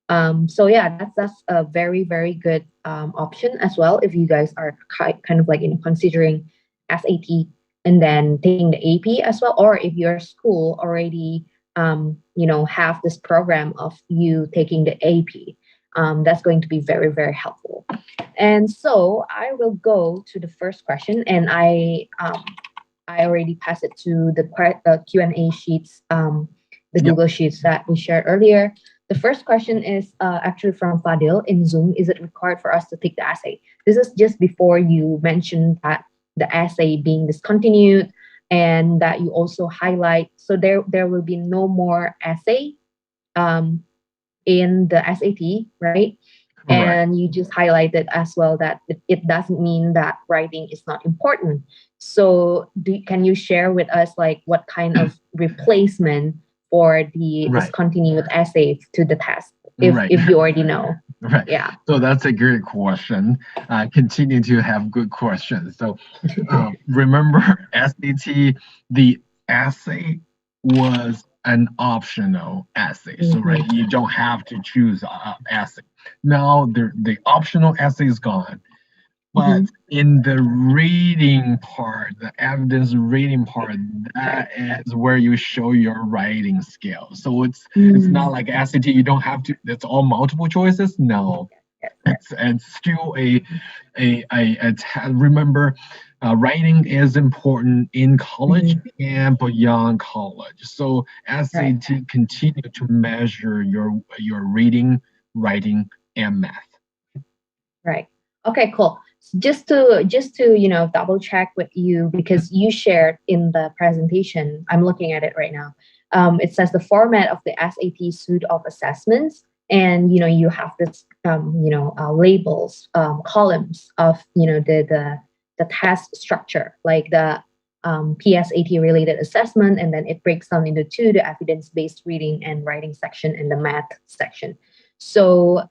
So yeah, that's a very, very good option as well if you guys are kind of like considering SAT and then taking the AP as well, or if your school already have this program of you taking the AP. That's going to be very, very helpful. And so I will go to the first question, and I already passed it to the Q&A sheets, the Google Sheets that we shared earlier. The first question is actually from Fadil in Zoom. Is it required for us to take the essay? This is just before you mentioned that the essay being discontinued and that you also highlight. So there will be no more essay in the SAT, right? Right. And you just highlighted as well that it doesn't mean that writing is not important. So can you share with us like what kind of replacement for the Right. discontinued essay to the test, Right. if you already know? Right. Yeah. So that's a great question. Continue to have good questions. So remember SAT, the essay was an optional essay. So right, Mhm. you don't have to choose essay. Now the optional essay is gone. But Mhm. in the reading part, the evidence reading part, that is where you show your writing skills. So it's not Mm. like SAT, you don't have to, it's all multiple choices. No, Yes, yes. it's still remember, writing is important in college Mhm. and beyond college. So Right. SAT continue to measure your reading, writing, and math. Right. Okay, cool. Just to double check with you because you shared in the presentation. I'm looking at it right now. It says the format of the SAT suite of assessments, and you have this labels, columns of the task structure, like the PSAT related assessment, and then it breaks down into two: the evidence based reading and writing section and the math section. So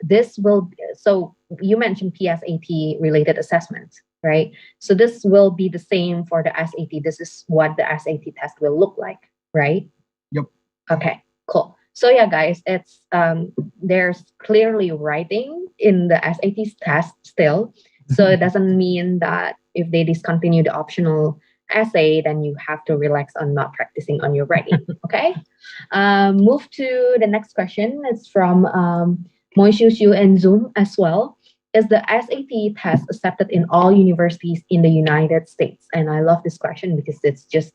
you mentioned PSAT related assessments, right? So this will be the same for the SAT. This is what the SAT test will look like, right? Yep. Okay, cool. So yeah, guys, it's there's clearly writing in the SAT test still. So it doesn't mean that if they discontinue the optional essay, then you have to relax on not practicing on your writing. Okay. Move to the next question. It's from Moishu Shu and Zoom as well. Is the SAT test accepted in all universities in the United States? And I love this question because it's just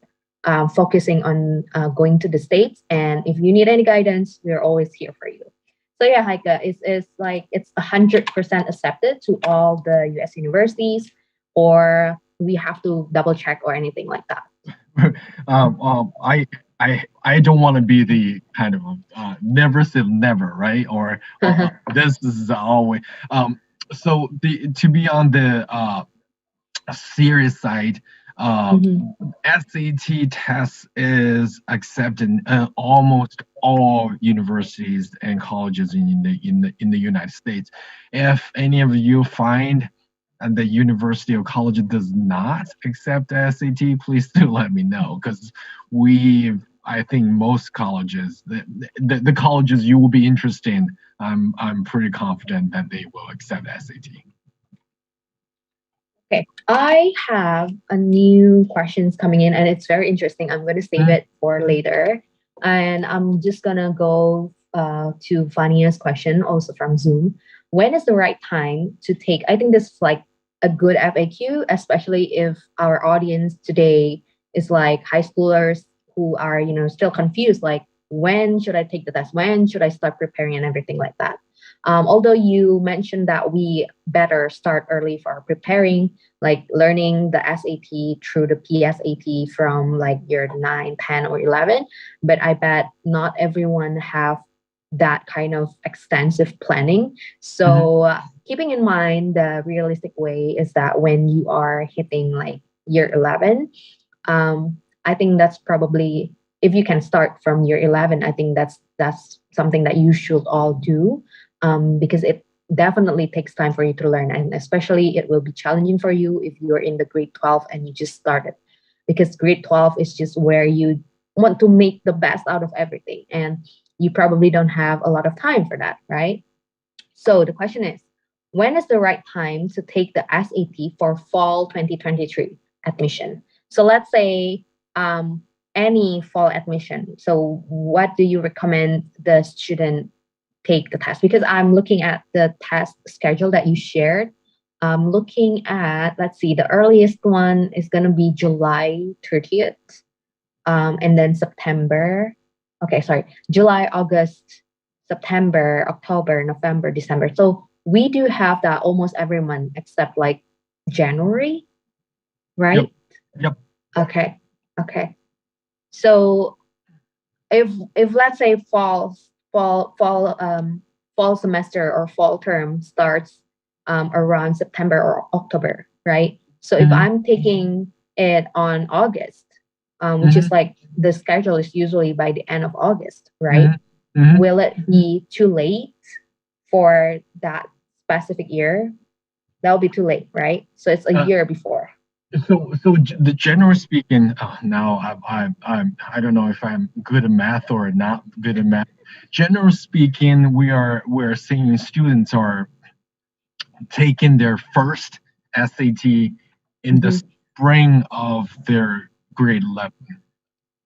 focusing on going to the States. And if you need any guidance, we're always here for you. So yeah, Heike, it's like it's 100% accepted to all the US universities, or we have to double check or anything like that? I don't want to be the kind of never say never, right? Or this is always. So to be on the serious side, Mhm. SAT test is accepted in almost all universities and colleges in the United States. If any of you find the university or college does not accept SAT, please do let me know because I think most colleges, the colleges you will be interested in, I'm pretty confident that they will accept SAT. Okay, I have a new questions coming in, and it's very interesting. I'm going to save it for later, and I'm just gonna go to Vania's question, also from Zoom. When is the right time to take? I think this is like a good FAQ, especially if our audience today is like high schoolers who are still confused, like when should I take the test? When should I start preparing and everything like that? Although you mentioned that we better start early for preparing, like learning the SAT through the PSAT from like year 9, 10, or 11. But I bet not everyone have that kind of extensive planning. So keeping in mind the realistic way is that when you are hitting like year 11, I think that's probably if you can start from year 11, I think that's something that you should all do, because it definitely takes time for you to learn, and especially it will be challenging for you if you're in the grade 12 and you just started, because grade 12 is just where you want to make the best out of everything, and you probably don't have a lot of time for that, right? So the question is, when is the right time to take the SAT for fall 2023 admission? So let's say any fall admission. So what do you recommend the student take the test? Because I'm looking at the test schedule that you shared. I'm looking at, let's see, the earliest one is going to be July 30th, and then September. Okay, sorry, July, August, September, October, November, December. So we do have that almost every month except like January, Yep. right? Yep. Okay. Okay. So if let's say fall fall semester or fall term starts around September or October, right? So if Mhm. I'm taking it on August, which is Mhm. like the schedule is usually by the end of August, right? Mhm. Mhm. Will it be too late for that specific year? That'll be too late, right? So it's a Uh, year before. the general speaking, now I don't know if I'm good at math or not good at math. General speaking, we're seeing students are taking their first SAT in the Mhm. spring of their grade 11. Okay.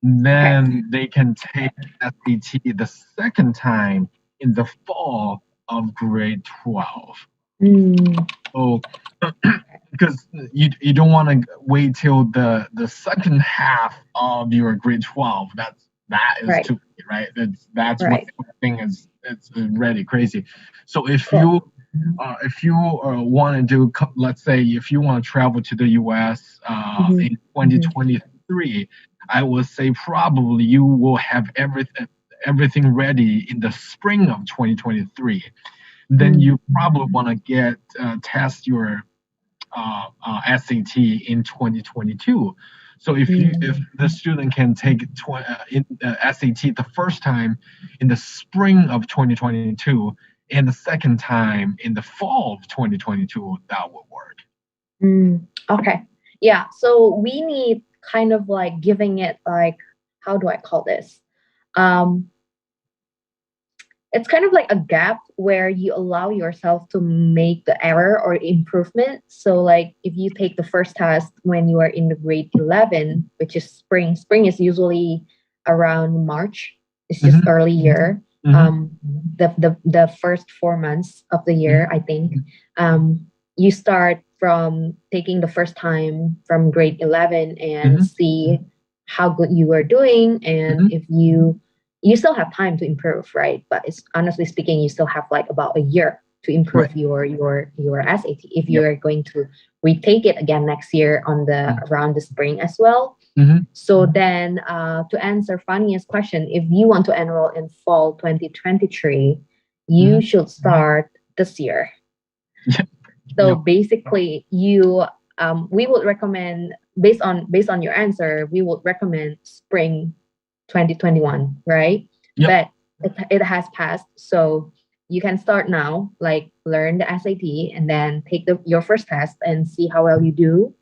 Then they can take SAT the second time in the fall of grade 12. Mm, So because you don't want to wait till the second half of your grade 12. That is right, too late, right? That's when right. everything is it's really crazy. So Cool. if you want to do, let's say if you want to travel to the US Hmm. in 2023, I would say probably you will have everything ready in the spring of 2023. Then Mm, you probably want to get test your SAT in 2022. So if mm. the student can take SAT the first time in the spring of 2022 and the second time in the fall of 2022, that would work. Okay. Yeah. So we need kind of like giving it like, how do I call this? Um, it's kind of like a gap where you allow yourself to make the error or improvement. So like if you take the first test when you are in the grade 11, which is spring is usually around March. It's just Hmm. early year. Hmm. Um, the first 4 months of the year, I think. You start from taking the first time from grade 11 and Hmm. see how good you are doing, and Hmm. if you still have time to improve, right? But it's honestly speaking, you still have like about a year to Right. improve your SAT if Yep. you're going to retake it again next year on the around the spring as well. Hmm. So then, to answer Fania's question, if you want to enroll in fall 2023, you Hmm. should start this year. Yep. So Yep. basically, we would recommend based on your answer, we would recommend spring 2021, right? Yep. But it has passed, so you can start now, like learn the SAT and then take your first test and see how well you do,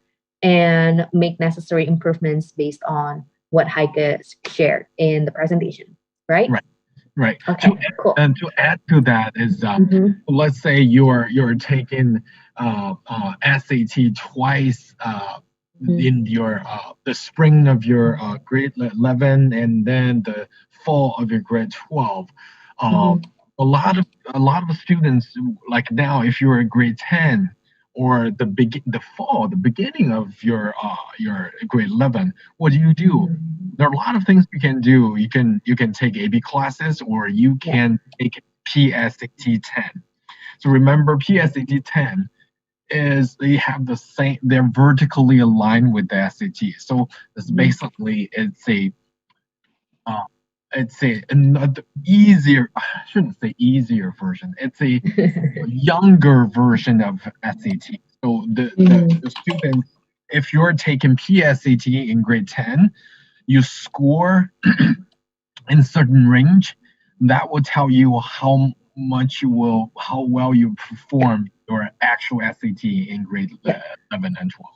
and make necessary improvements based on what Heike shared in the presentation, right? Right. Right. Okay, cool. To add to that is, Mm-hmm. let's say you're taking SAT twice in your the spring of your grade 11 and then the fall of your grade 12. Um, Mm-hmm. a lot of students like now, if you're a grade 10 or the beginning of your grade 11, what do you do? Mm-hmm. There are a lot of things you can do. You can take AB classes or you Yeah. can take PSAT 10. So remember, PSAT 10 is they have the same. They're vertically aligned with the SAT. So it's Mm-hmm. basically uh, it's a another easier. I shouldn't say easier version. It's a younger version of SAT. So Mm-hmm. the students, if you're taking PSAT in grade 10, you score in certain range, that will tell you how well you Yeah. perform your actual SAT in grade Yeah. 11 and 12.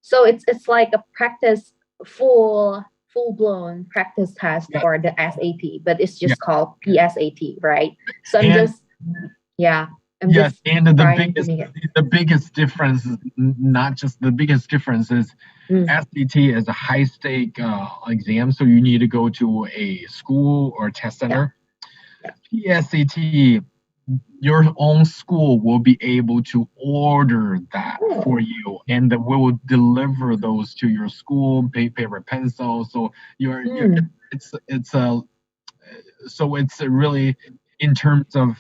So it's like a practice full blown practice test Yeah, for the SAT, but it's yeah, just called PSAT, right? So I'm and just yeah, I'm yes, just and trying to make it. the biggest difference is not just the biggest difference is Mm, SAT is a high stake exam, so you need to go to a school or test yeah, center. yeah. PSAT, your own school will be able to order that for you, and we will deliver those to your school, paper, pencil. So you're Mm, it's a it's a really in terms of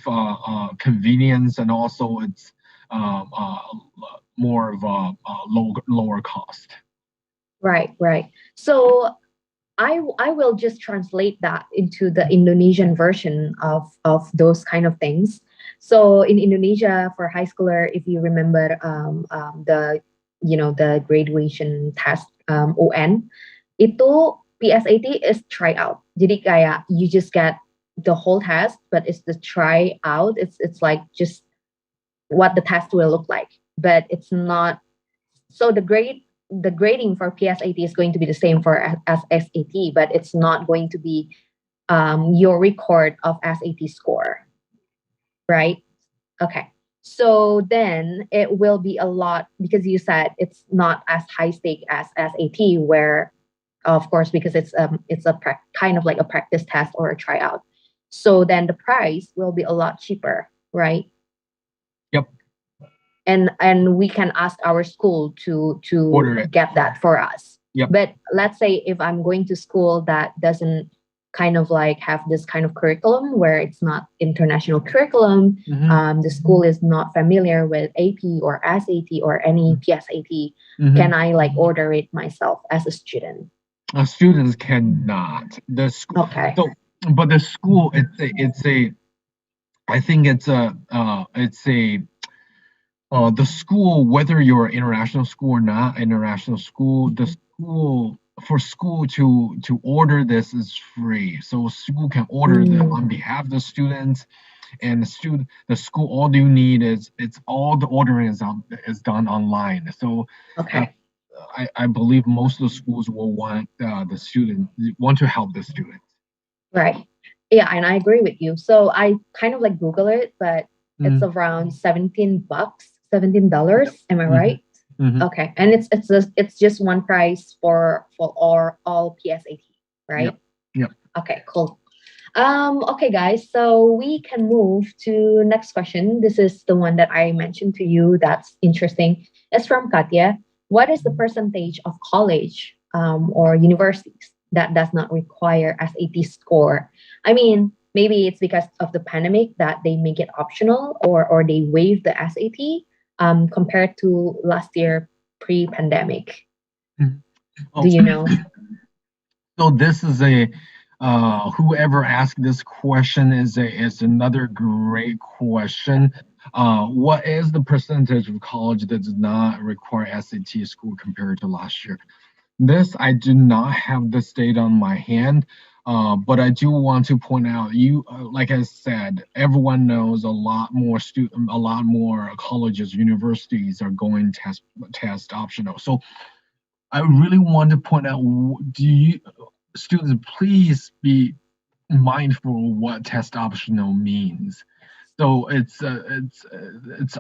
convenience, and also it's um, uh, more of a lower cost. right, right. So I will just translate that into the Indonesian version of those kind of things. So in Indonesia, for high schooler, if you remember, the the graduation test, UN, itu PSAT is tryout. Jadi kayak you just get the whole test, but it's the tryout. It's like just what the test will look like, but it's not. So the grading for PSAT is going to be the same for as SAT, but it's not going to be your record of SAT score, right? Okay. So then it will be a lot, because you said it's not as high stake as SAT, where of course, because it's a kind of like a practice test or a tryout. So then the price will be a lot cheaper, right? Yep. And we can ask our school to Order it. get that for us. Yep. But let's say if I'm going to school that doesn't kind of like have this kind of curriculum, where it's not international curriculum, the school is not familiar with AP or SAT or any PSAT, can I like order it myself as a student? Students cannot. The school. Okay. So, but the school, I think the school, whether you're an international school or not international school, the school, for school to order this is free. So school can order them on behalf of the students, and the school, all you need is, it's all the ordering is done online. So Okay. I believe most of the schools will want to help the students. Right. Yeah, and I agree with you. So I kind of like Google it, but it's around $17. $17. Am I right? Okay. And it's just one price for all PSAT, right? Yep. Okay, cool. Okay, guys. So we can move to next question. This is the one that I mentioned to you. That's interesting. It's from Katya. What is the percentage of college or universities that does not require SAT score? I mean, maybe it's because of the pandemic that they make it optional, or they waive the SAT compared to last year pre-pandemic. Oh, Do you know? So this is whoever asked this question is another great question. What is the percentage of college that does not require SAT score compared to last year? This, I do not have this data on my hand, but I do want to point out, like I said, everyone knows a lot more colleges, universities are going test optional. So I really want to point out, students, please be mindful what test optional means. So it's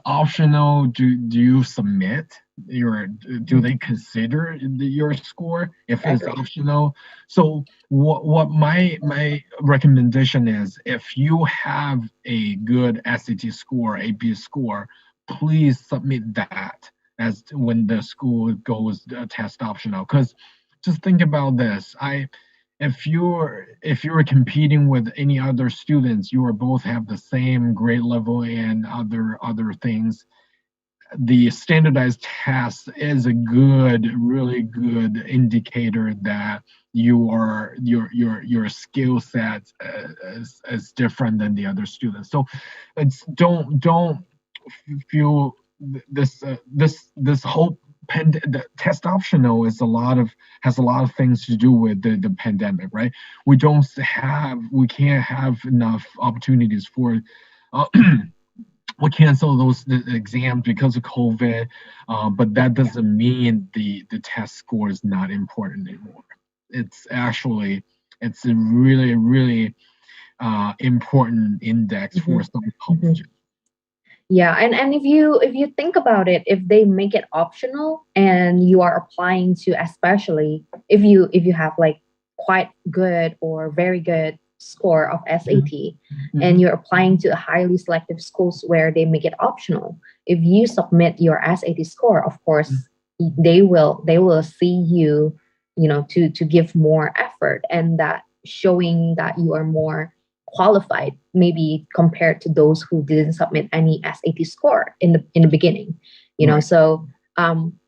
optional. Do you submit do they consider your score if it's optional? So what my recommendation is, if you have a good SAT score, AP score, please submit that as when the school goes test optional. Because just think about this. If you're competing with any other students, you are both have the same grade level and other things. The standardized test is a really good indicator that your skill set is different than the other students. So it's don't feel this whole the test optional has a lot of things to do with the pandemic, right? We can't have enough opportunities for we cancel those exams because of COVID, but that doesn't mean the test score is not important anymore. It's a really important index for some colleges. Yeah, and if you think about it, if they make it optional and you are applying to, especially if you have like quite good or very good score of SAT, and you're applying to highly selective schools where they make it optional, if you submit your SAT score, of course they will see you, to give more effort, and that showing that you are more qualified, maybe compared to those who didn't submit any SAT score in the beginning. Right. So I'm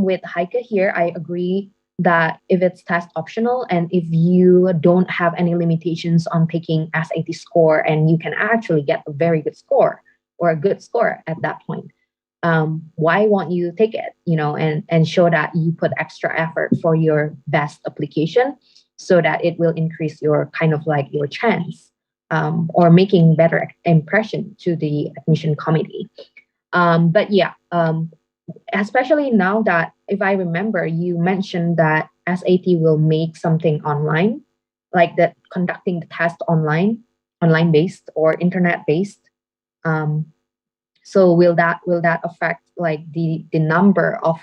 with Heike here. I agree that if it's test optional and if you don't have any limitations on taking SAT score and you can actually get a very good score or a good score at that point, why won't you take it, and show that you put extra effort for your best application so that it will increase your kind of like your chance, or making better impression to the admission committee. But yeah, especially now that if I remember, you mentioned that SAT will make something online, like that conducting the test online based or internet based. Um, so will that affect like the number of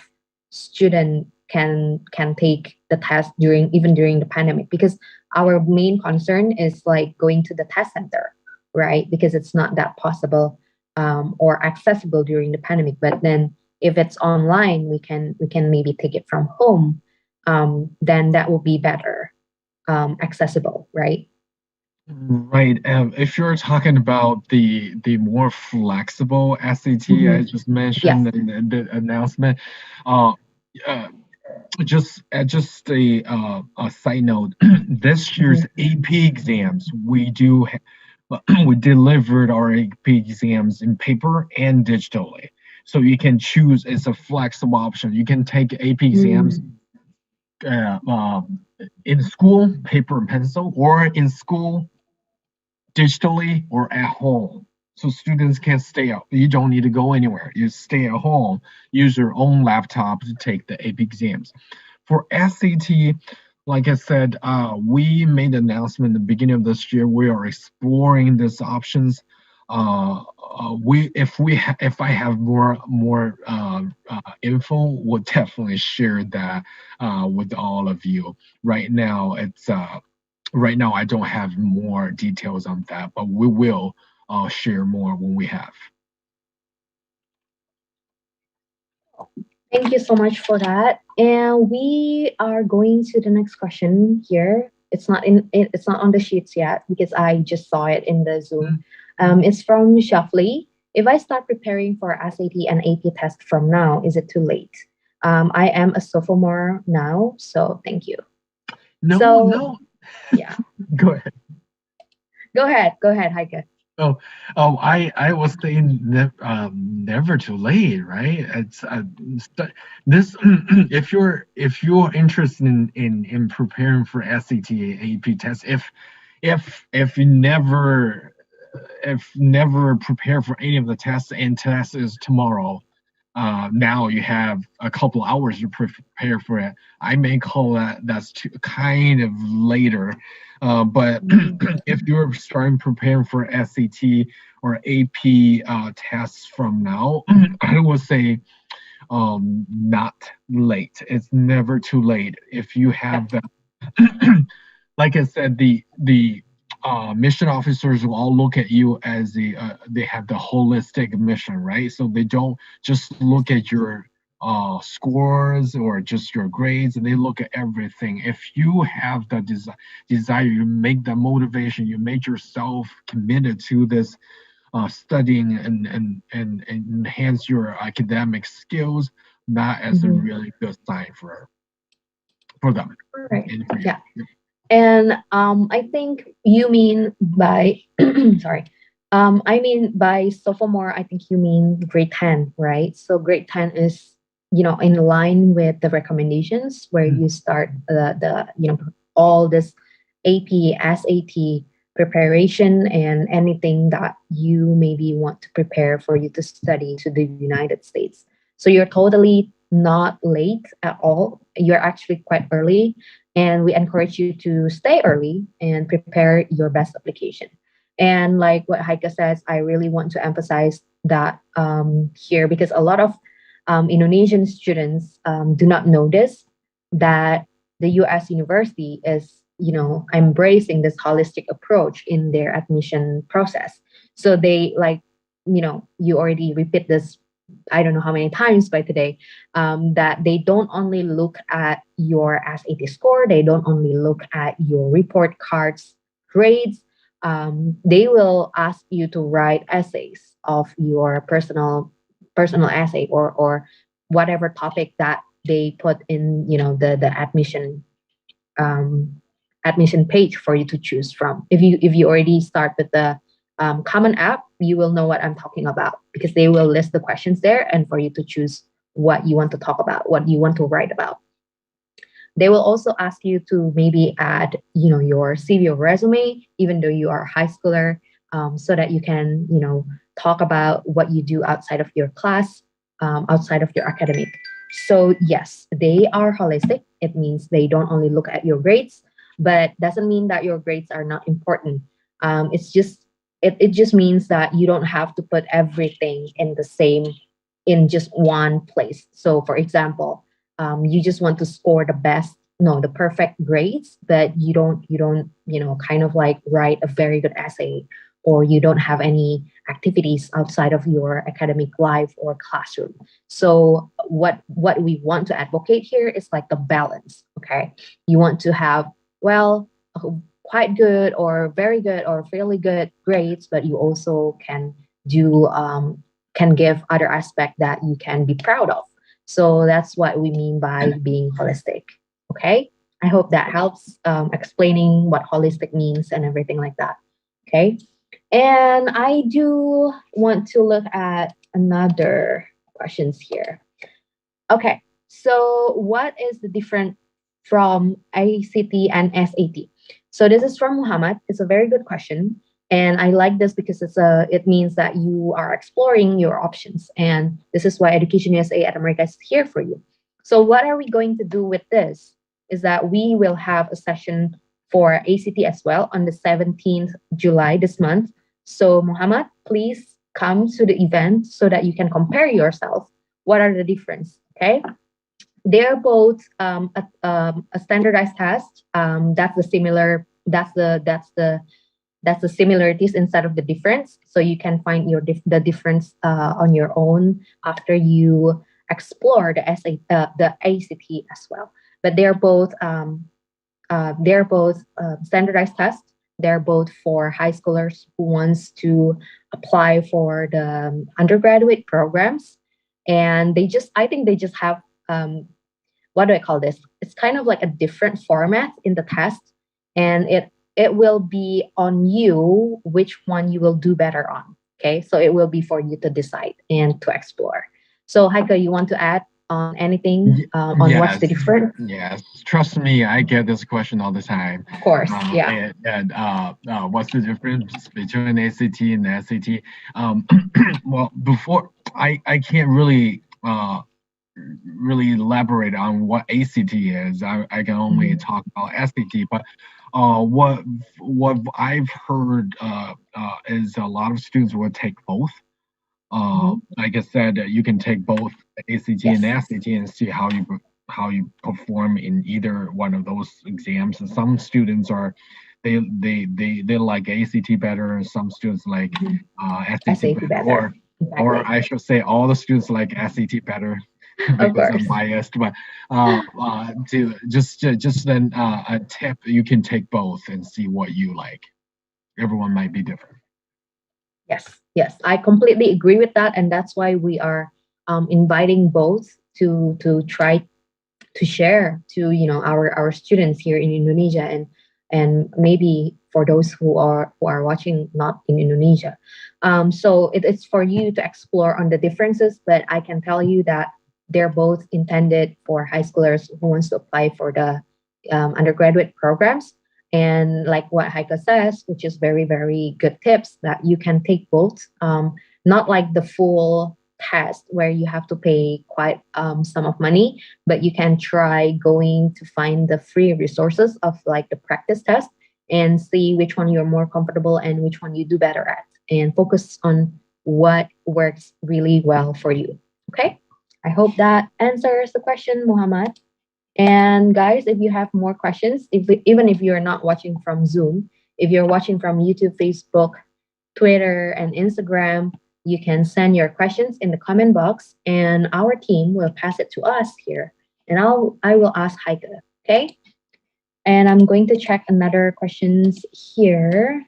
student can take the test during the pandemic? Because our main concern is like going to the test center, right? Because it's not that possible, or accessible during the pandemic. But then if it's online, we can maybe take it from home. Then that will be better, accessible, right? Right. If you're talking about the more flexible SAT, I Mhm. just Yes. mentioned in the announcement, uh, uh, just a side note, this year's Mhm. AP exams, we delivered our AP exams in paper and digitally. So you can choose, it's a flexible option. You can take AP exams Mm. uh, um, in school, paper and pencil, or in school, digitally or at home. So students can stay out. You don't need to go anywhere. You stay at home, use your own laptop to take the AP exams. For SAT, like I said, we made an announcement at the beginning of this year. We are exploring these options. If I have more info, we'll definitely share that with all of you. Right now, right now I don't have more details on that, but we will share more when we have. Thank you so much for that. And we are going to the next question here. It's not on the sheets yet because I just saw it in the Zoom. It's from Shuffly. If I start preparing for SAT and AP test from now, is it too late? I am a sophomore now, so thank you. No, So no. yeah, Go ahead. go ahead, Heike. Oh, I was saying never too late, right? This if you're interested in preparing for SAT AP test, if you never prepare for any of the tests and test is tomorrow, now you have a couple hours to prepare for it. I may call that's too kind of later, but if you're starting preparing for SAT or AP tests from now, I would say not late. It's never too late. If you Yeah. have that, like I said, the mission officers will all look at you as they have the holistic mission, right? So they don't just look at your scores or just your grades, and they look at everything. If you have the desire, you make the motivation, you make yourself committed to this studying and enhance your academic skills, that is a Mhm. really good sign for them All right. and for you. Yeah. And I think you mean by sorry. I mean by sophomore, I think you mean grade 10, right? So grade 10 is, in line with the recommendations where Mm. you start the all this AP, SAT preparation and anything that you maybe want to prepare for you to study to the United States. So you're totally not late at all. You're actually quite early, and we encourage you to stay early and prepare your best application. And like what Heike says, I really want to emphasize that here because a lot of Indonesian students do not know this, that the US university is, embracing this holistic approach in their admission process. So they like, you already repeat this, I don't know how many times by today, that they don't only look at your SAT score, they don't only look at your report cards, grades. They will ask you to write essays of your personal essay or whatever topic that they put in, the admission page for you to choose from. If you already start with the Common App, you will know what I'm talking about, because they will list the questions there, and for you to choose what you want to talk about, what you want to write about. They will also ask you to maybe add, your CV or resume, even though you are a high schooler, so that you can, talk about what you do outside of your class, outside of your academic. So yes, they are holistic. It means they don't only look at your grades, but doesn't mean that your grades are not important. It just means that you don't have to put everything in just one place. So for example, you just want to score the best, no, the perfect grades, but you don't kind of like write a very good essay, or you don't have any activities outside of your academic life or classroom. So what we want to advocate here is like the balance. Okay, you want to have, well, quite good or very good or fairly good grades, but you also can give other aspect that you can be proud of. So that's what we mean by being holistic. Okay, I hope that helps explaining what holistic means and everything like that. Okay, and I do want to look at another questions here. Okay, so what is the difference from ACT and SAT? So this is from Muhammad. It's a very good question, and I like this because it means that you are exploring your options, and this is why Education USA at America is here for you. So what are we going to do with this? Is that we will have a session for ACT as well on the 17th July this month. So Muhammad, please come to the event so that you can compare yourself. What are the difference? Okay, they're both a standardized test. That's the similar. That's the similarities instead of the difference. So you can find the difference on your own after you explore the ACT as well. But they're both standardized tests. They're both for high schoolers who wants to apply for the undergraduate programs, and I think they just have what do I call this? It's kind of like a different format in the test, and it will be on you which one you will do better on. Okay, so it will be for you to decide and to explore. So Heike, you want to add on anything on what's Yes, the difference? yes. Trust me, I get this question all the time. Of course, yeah. What's the difference between ACT and SAT? Well, before I can't really elaborate on what ACT is. I can only Mhm. talk about SAT, but what I've heard is a lot of students will take both. Mhm. Like I said, you can take both ACT and Yes. SAT and see how you perform in either one of those exams. And some students they like ACT better, and some students like Mhm. SAT SAT better, better. or Exactly. I should say all the students like SAT better Of because I'm course. biased. But to just then a tip, you can take both and see what you like. Everyone might be different. Yes, yes, I completely agree with that, and that's why we are inviting both to try to share to our students here in Indonesia, and maybe for those who are watching not in Indonesia. So it's for you to explore on the differences, but I can tell you that they're both intended for high schoolers who wants to apply for the undergraduate programs. And like what Heike says, which is very, very good tips, that you can take both. Not like the full test where you have to pay quite sum of money, but you can try going to find the free resources of like the practice test and see which one you're more comfortable and which one you do better at, and focus on what works really well for you. Okay, I hope that answers the question, Muhammad. And guys, if you have more questions, even if you're not watching from Zoom, if you're watching from YouTube, Facebook, Twitter, and Instagram, you can send your questions in the comment box, and our team will pass it to us here. And I will ask Heike. Okay. And I'm going to check another questions here.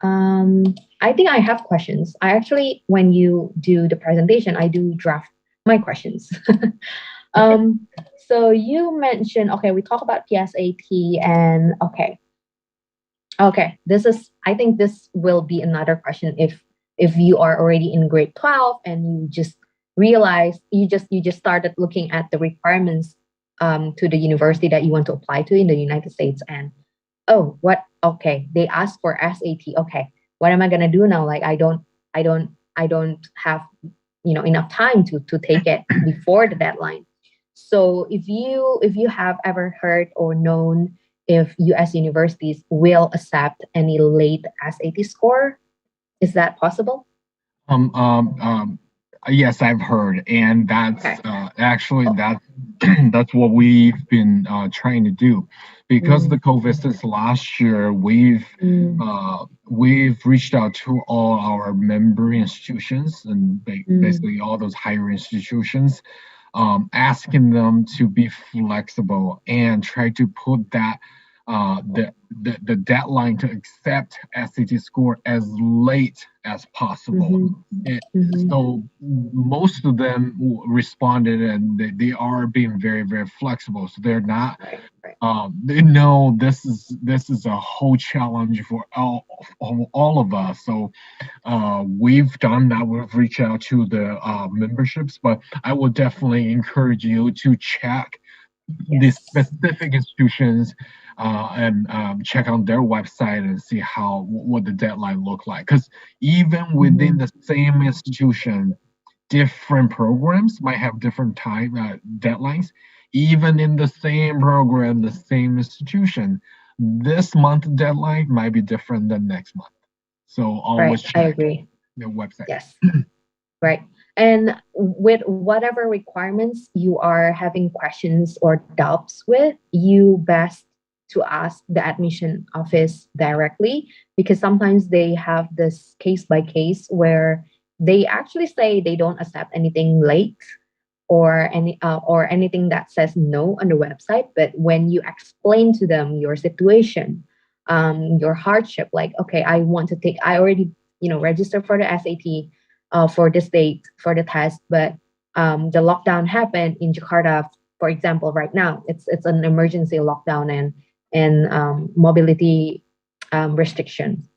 I think I have questions. I actually, when you do the presentation, I do draft my questions. So you mentioned, okay, we talk about PSAT and okay, I think this will be another question if you are already in grade 12 and you just realize you just started looking at the requirements to the university that you want to apply to in the United States, and oh, okay, they ask for SAT. Okay, what am I gonna do now? Like I don't have enough time to take it before the deadline. So if you have ever heard or known if US universities will accept any late SAT score, is that possible? Um, um, um, yes, I've heard, and that's Okay. actually that's what we've been trying to do, because of Mm, the COVID since last year. mm, We've reached out to all our member institutions and mm, basically all those higher institutions, asking them to be flexible and try to put that the deadline to accept SAT score as late as possible. mm-hmm, It, mm-hmm. so most of them responded, and they are being very very flexible. So they're not. Right, right. They know this is a whole challenge for all of us. So we've done that. We've reached out to the memberships, but I would definitely encourage you to check the Yes. specific institutions and check on their website and see what the deadline look like. Because even within Mm-hmm. the same institution, different programs might have different time deadlines. Even in the same program, the same institution, this month deadline might be different than next month. So Right, always I check agree. the website. Yes. Right. And with whatever requirements you are having questions or doubts with, you best to ask the admission office directly, because sometimes they have this case by case where they actually say they don't accept anything late or anything that says no on the website. But when you explain to them your situation, your hardship, like, okay, I already registered for the SAT for this date for the test, but the lockdown happened in Jakarta, for example. Right now, it's an emergency lockdown and mobility restrictions,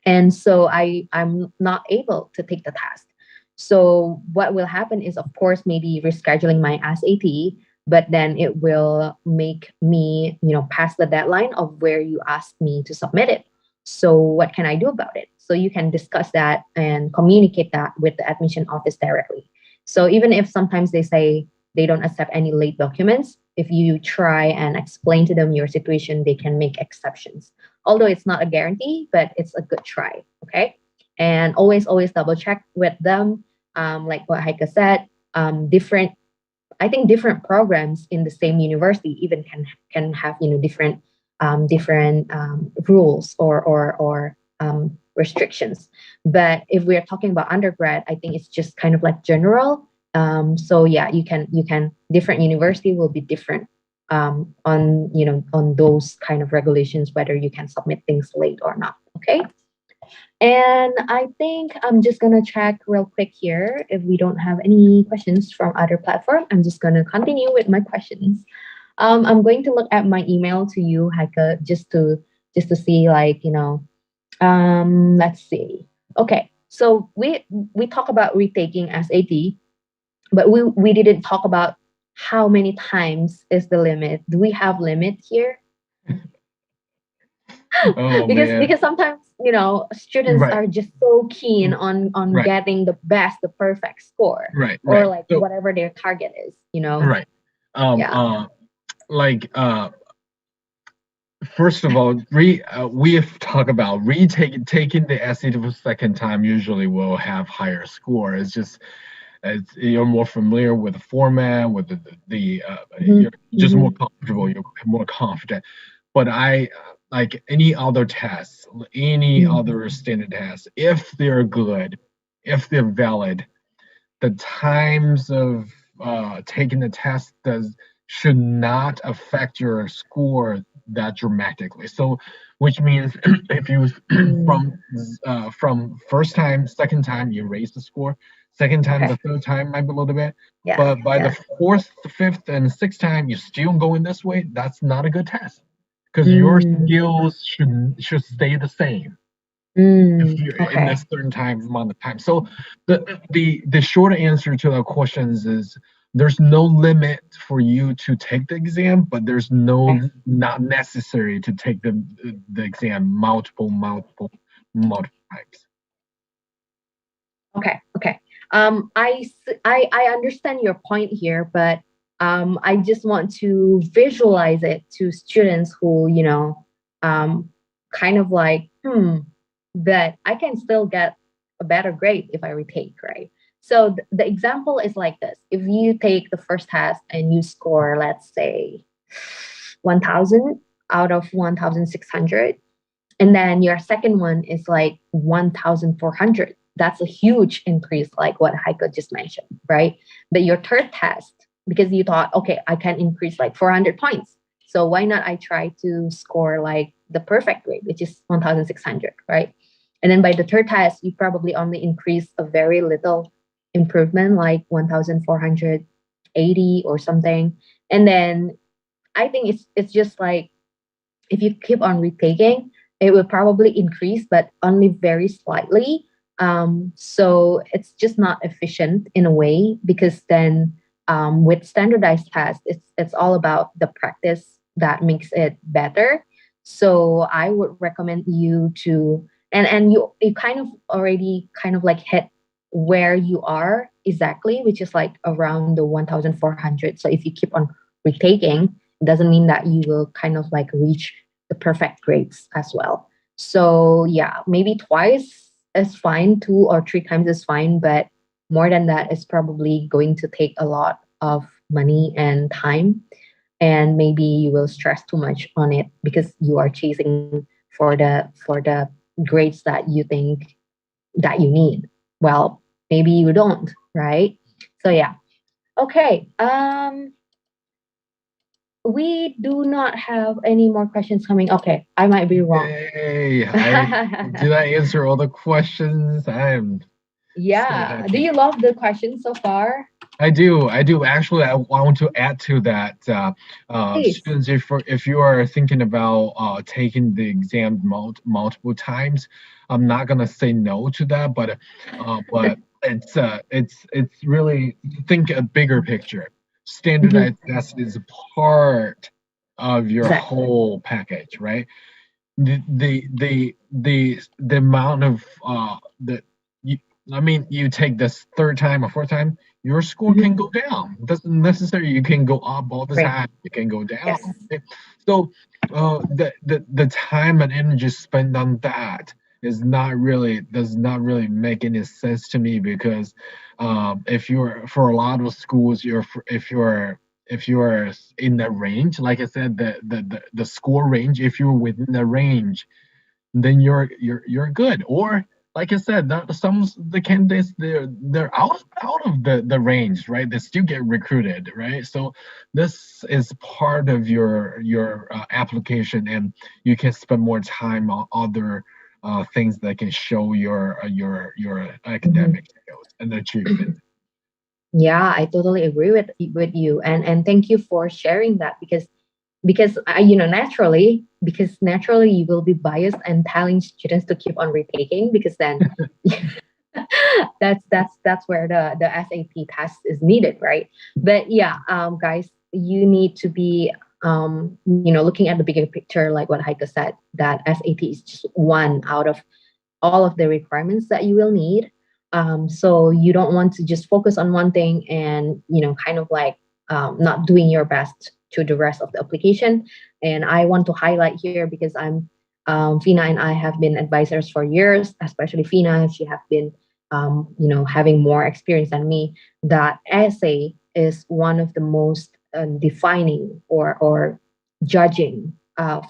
and so I'm not able to take the test. So what will happen is, of course, maybe rescheduling my SAT, but then it will make me pass the deadline of where you asked me to submit it. So what can I do about it? So you can discuss that and communicate that with the admission office directly. So even if sometimes they say they don't accept any late documents, if you try and explain to them your situation, they can make exceptions, although it's not a guarantee, but it's a good try. Okay. And always double check with them. Like what Heike said, different, I think different programs in the same university even can have different rules or restrictions. But if we're talking about undergrad, I think it's just kind of like general. So yeah, you can different university will be different on those kind of regulations, whether you can submit things late or not. Okay. And I think I'm just gonna check real quick here if we don't have any questions from other platform. I'm just gonna continue with my questions. I'm going to look at my email to you, Heike, just to see, like, let's see. Okay, so we talk about retaking SAT, but we didn't talk about how many times is the limit. Do we have limit here? Oh man. Because sometimes students Right. are just so keen on Right. getting the best, the perfect score, Right. or Right. like So whatever their target is. right. Um. Yeah. Uh. Like. First of all, we've talked about retaking taking the SAT for the second time. Usually, will have higher score. It's just you're more familiar with the format, with Hmm. you're just more Hmm. comfortable. You're more confident. But like any other tests, any Hmm. other standard tests, if they're good, if they're valid, the times of taking the test does should not affect your score that dramatically. So, which means if you Hmm. from first time, second time you raise the score, Second time, Okay. the third time might be a little bit. Yeah. But by Yeah. the fourth, fifth, and sixth time, you're still going this way. That's not a good test because your Mm, skills should stay the same if you're in okay. this certain time amount of time. So the short answer to the questions is there's no limit for you to take the exam, but there's no Okay. not necessary to take the exam multiple times. Okay. Okay. I understand your point here, but I just want to visualize it to students who, um, kind of like, that I can still get a better grade if I retake, right? So the example is like this. If you take the first test and you score, let's say, 1,000 out of 1,600, and then your second one is like 1,400. That's a huge increase, like what Heiko just mentioned, right? But your third test, because you thought, okay, I can increase like 400 points. So why not I try to score like the perfect grade, which is 1,600, right? And then by the third test, you probably only increase a very little improvement, like 1,480 or something. And then I think it's just like if you keep on retaking, it will probably increase, but only very slightly. So it's just not efficient in a way because then with standardized tests, it's all about the practice that makes it better. So I would recommend you to and you kind of already kind of like hit where you are exactly, which is like around the 1,400. So if you keep on retaking, it doesn't mean that you will kind of like reach the perfect grades as well. So yeah, maybe twice is fine, 2 or 3 times is fine, but more than that is probably going to take a lot of money and time. And maybe you will stress too much on it because you are chasing for the grades that you think that you need. Well, maybe you don't, right? So yeah. Okay. We do not have any more questions coming. Okay, I might be wrong. Yay! Did I answer all the questions? I am so Yeah. Do happy. you love the questions so far? I do. I do. Actually, I want to add to that. Please. Students, if you are thinking about taking the exam multiple times, I'm not gonna say no to that, but it's really think a bigger picture. Mhm. Standardized test is part of your Exactly. whole package, right? The amount of you, I mean, you take this third time or fourth time, your score Mhm. can go down. It doesn't necessarily you can go up all the Right. time. It can go down. Yes. Okay? So the time and energy spent on that does not really make any sense to me because if you're for a lot of schools if you're in the range, like I said, the score range, if you're within the range, then you're good. Or like I said, some of the candidates they're out of the range, right? They still get recruited, right? So this is part of your application, and you can spend more time on other things that can show your Mhm. academic skills and achievement. Yeah, I totally agree with you, and thank you for sharing that because naturally you will be biased and telling students to keep on retaking because then that's where the SAT test is needed, right? But yeah, guys, you need to be looking at the bigger picture, like what Heike said, that SAT is just one out of all of the requirements that you will need. So you don't want to just focus on one thing and kind of like not doing your best to the rest of the application. And I want to highlight here because Fina and I have been advisors for years, especially Fina. She have been having more experience than me. That essay is one of the most defining or judging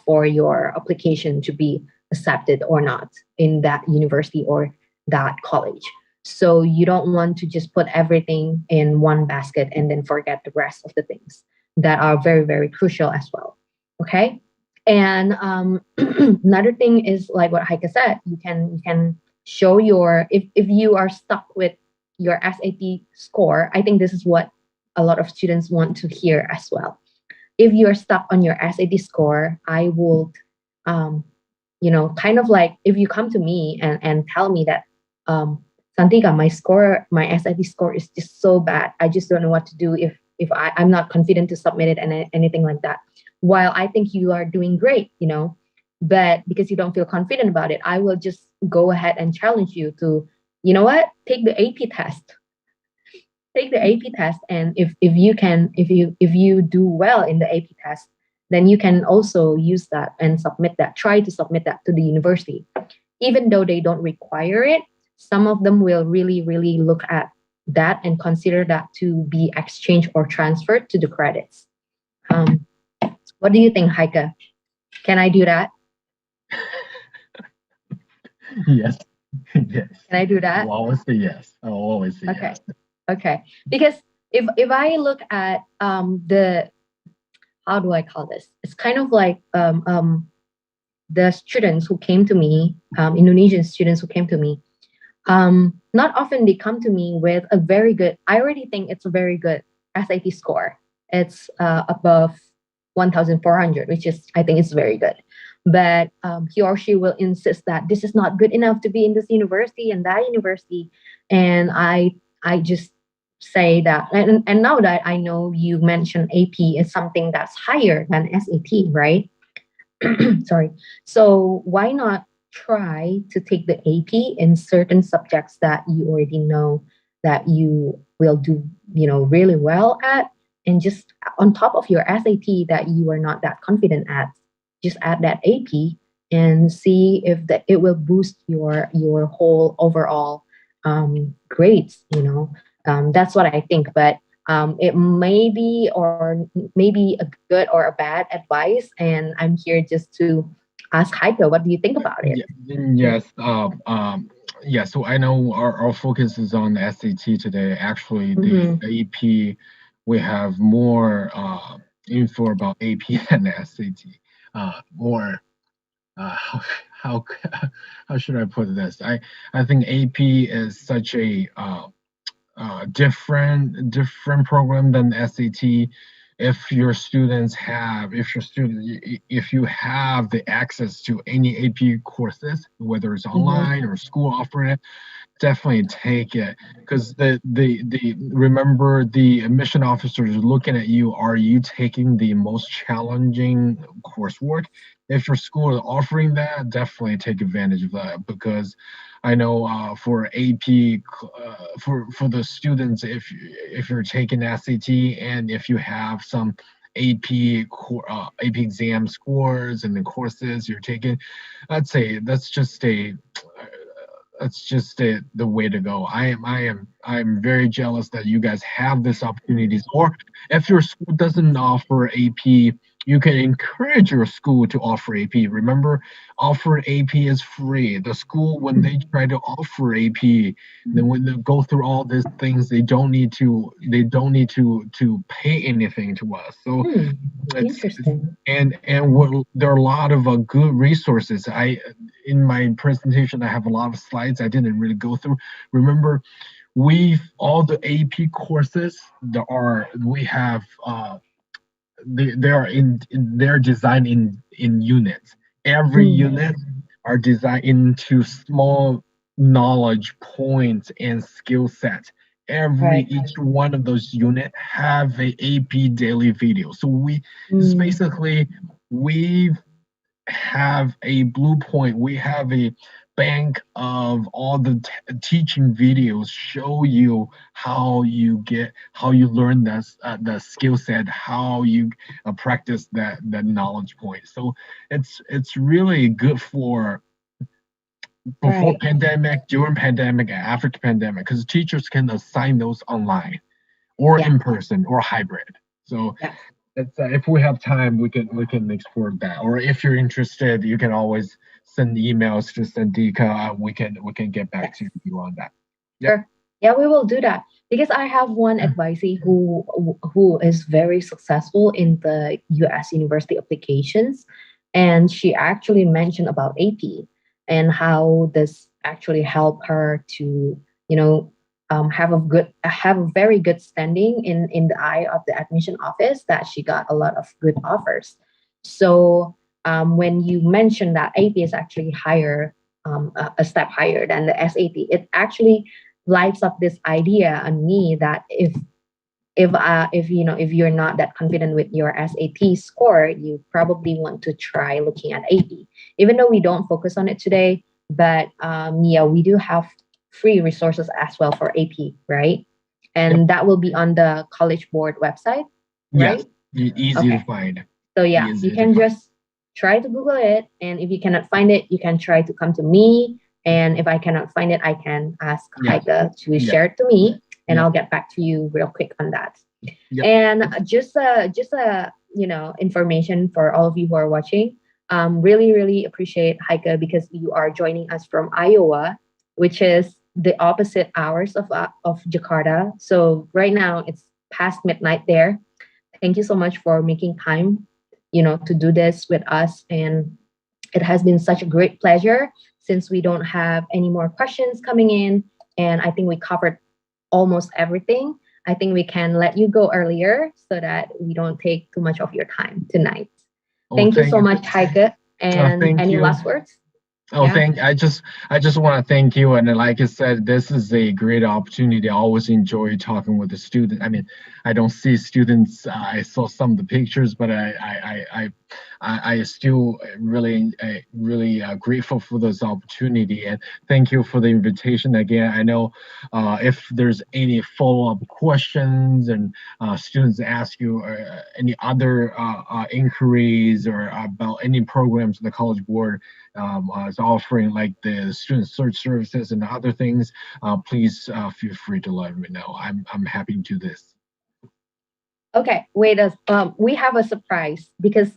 for your application to be accepted or not in that university or that college. So you don't want to just put everything in one basket and then forget the rest of the things that are very, very crucial as well. Okay. And another thing is like what Heike said, you can show if you are stuck with your SAT score, I think this is what a lot of students want to hear as well. If you're stuck on your SAT score, I would, kind of like if you come to me and tell me that, Santika, my SAT score is just so bad. I just don't know what to do if I'm not confident to submit it and anything like that. While I think you are doing great, but because you don't feel confident about it, I will just go ahead and challenge you to, you know what, take the AP test. Take the AP test, and if you do well in the AP test, then you can also use that and submit that. Try to submit that to the university, even though they don't require it. Some of them will really, really look at that and consider that to be exchanged or transferred to the credits. What do you think, Heike? Can I do that? Yes. Yes. Can I do that? I'll always say yes. I'll always say Okay. yes. Okay. Because if I look at the, how do I call this? It's kind of like the students who came to me, Indonesian students who came to me. Not often they come to me with a very good. I already think it's a very good SAT score. It's above 1,400, which is, I think, it's very good. But he or she will insist that this is not good enough to be in this university and that university, and I just say that. And now that I know you mentioned AP is something that's higher than SAT, right? Sorry. So why not try to take the AP in certain subjects that you already know that you will do, really well at, and just on top of your SAT that you are not that confident at, just add that AP and see if that it will boost your whole overall grades. That's what I think. But it may be or maybe a good or a bad advice, and I'm here just to ask Heike, what do you think about it? Yes. Yeah. So I know our focus is on the SAT today. Actually, the AP, we have more info about AP than the SAT. More. How how should I put this? I think AP is such a different program than SAT. If your students have, if you have the access to any AP courses, whether it's online or school offering it, definitely take it, because the remember, the admission officers looking at you. Are you taking the most challenging coursework? If your school is offering that, definitely take advantage of that, because I know for AP, for the students, if you're taking SAT and if you have some AP exam scores and the courses you're taking, I'd say that's just the way to go. I'm very jealous that you guys have this opportunities. Or if your school doesn't offer AP, you can encourage your school to offer AP. Remember, offer AP is free. The school, when they try to offer AP, then when they go through all these things, they don't need to pay anything to us. So it's Interesting. and there are a lot of good resources. In my presentation I have a lot of slides I didn't really go through. Remember, all the AP courses we have they're designed in units. Every unit are designed into small knowledge points and skill sets. Each one of those units have a AP daily video. So it's basically, we have a blue point. We have a bank of all the teaching videos show you how you learn the skill set, how you practice that knowledge point. So it's really good for before pandemic, during pandemic, and after pandemic, because teachers can assign those online or in person or hybrid. So it's, if we have time, we can explore that. Or if you're interested, you can always send emails to Santika. We can get back to you on that. Sure. Yeah, we will do that, because I have one advisee who is very successful in the US university applications, and she actually mentioned about AP and how this actually helped her to have a very good standing in the eye of the admission office, that she got a lot of good offers. So when you mentioned that AP is actually higher, a step higher than the SAT, it actually lights up this idea on me that if you're not that confident with your SAT score, you probably want to try looking at AP. Even though we don't focus on it today, but yeah, we do have free resources as well for AP, right? And Yep. that will be on the College Board website, right? Yes, easy to Okay. find. So yeah, Easy you to can find. just try to Google it, and if you cannot find it, you can try to come to me. And if I cannot find it, I can ask Yeah. Heike to Yeah. share it to me, and Yeah. I'll get back to you real quick on that. Yep. And just a information for all of you who are watching. Really appreciate Heike, because you are joining us from Iowa, which is the opposite hours of Jakarta. So right now it's past midnight there. Thank you so much for making time, to do this with us. And it has been such a great pleasure, since we don't have any more questions coming in. And I think we covered almost everything. I think we can let you go earlier so that we don't take too much of your time tonight. Oh, Thank you so much, Heike. And thank any you. last words? Oh, Yeah. I just want to thank you. And like I said, this is a great opportunity. I always enjoy talking with the student. I mean, I don't see students. I saw some of the pictures, but I still really grateful for this opportunity. And thank you for the invitation again. I know if there's any follow-up questions and students ask you any other inquiries or about any programs the College Board is offering, like the student search services and other things, please feel free to let me know. I'm happy to do this. Okay, wait. We have a surprise, because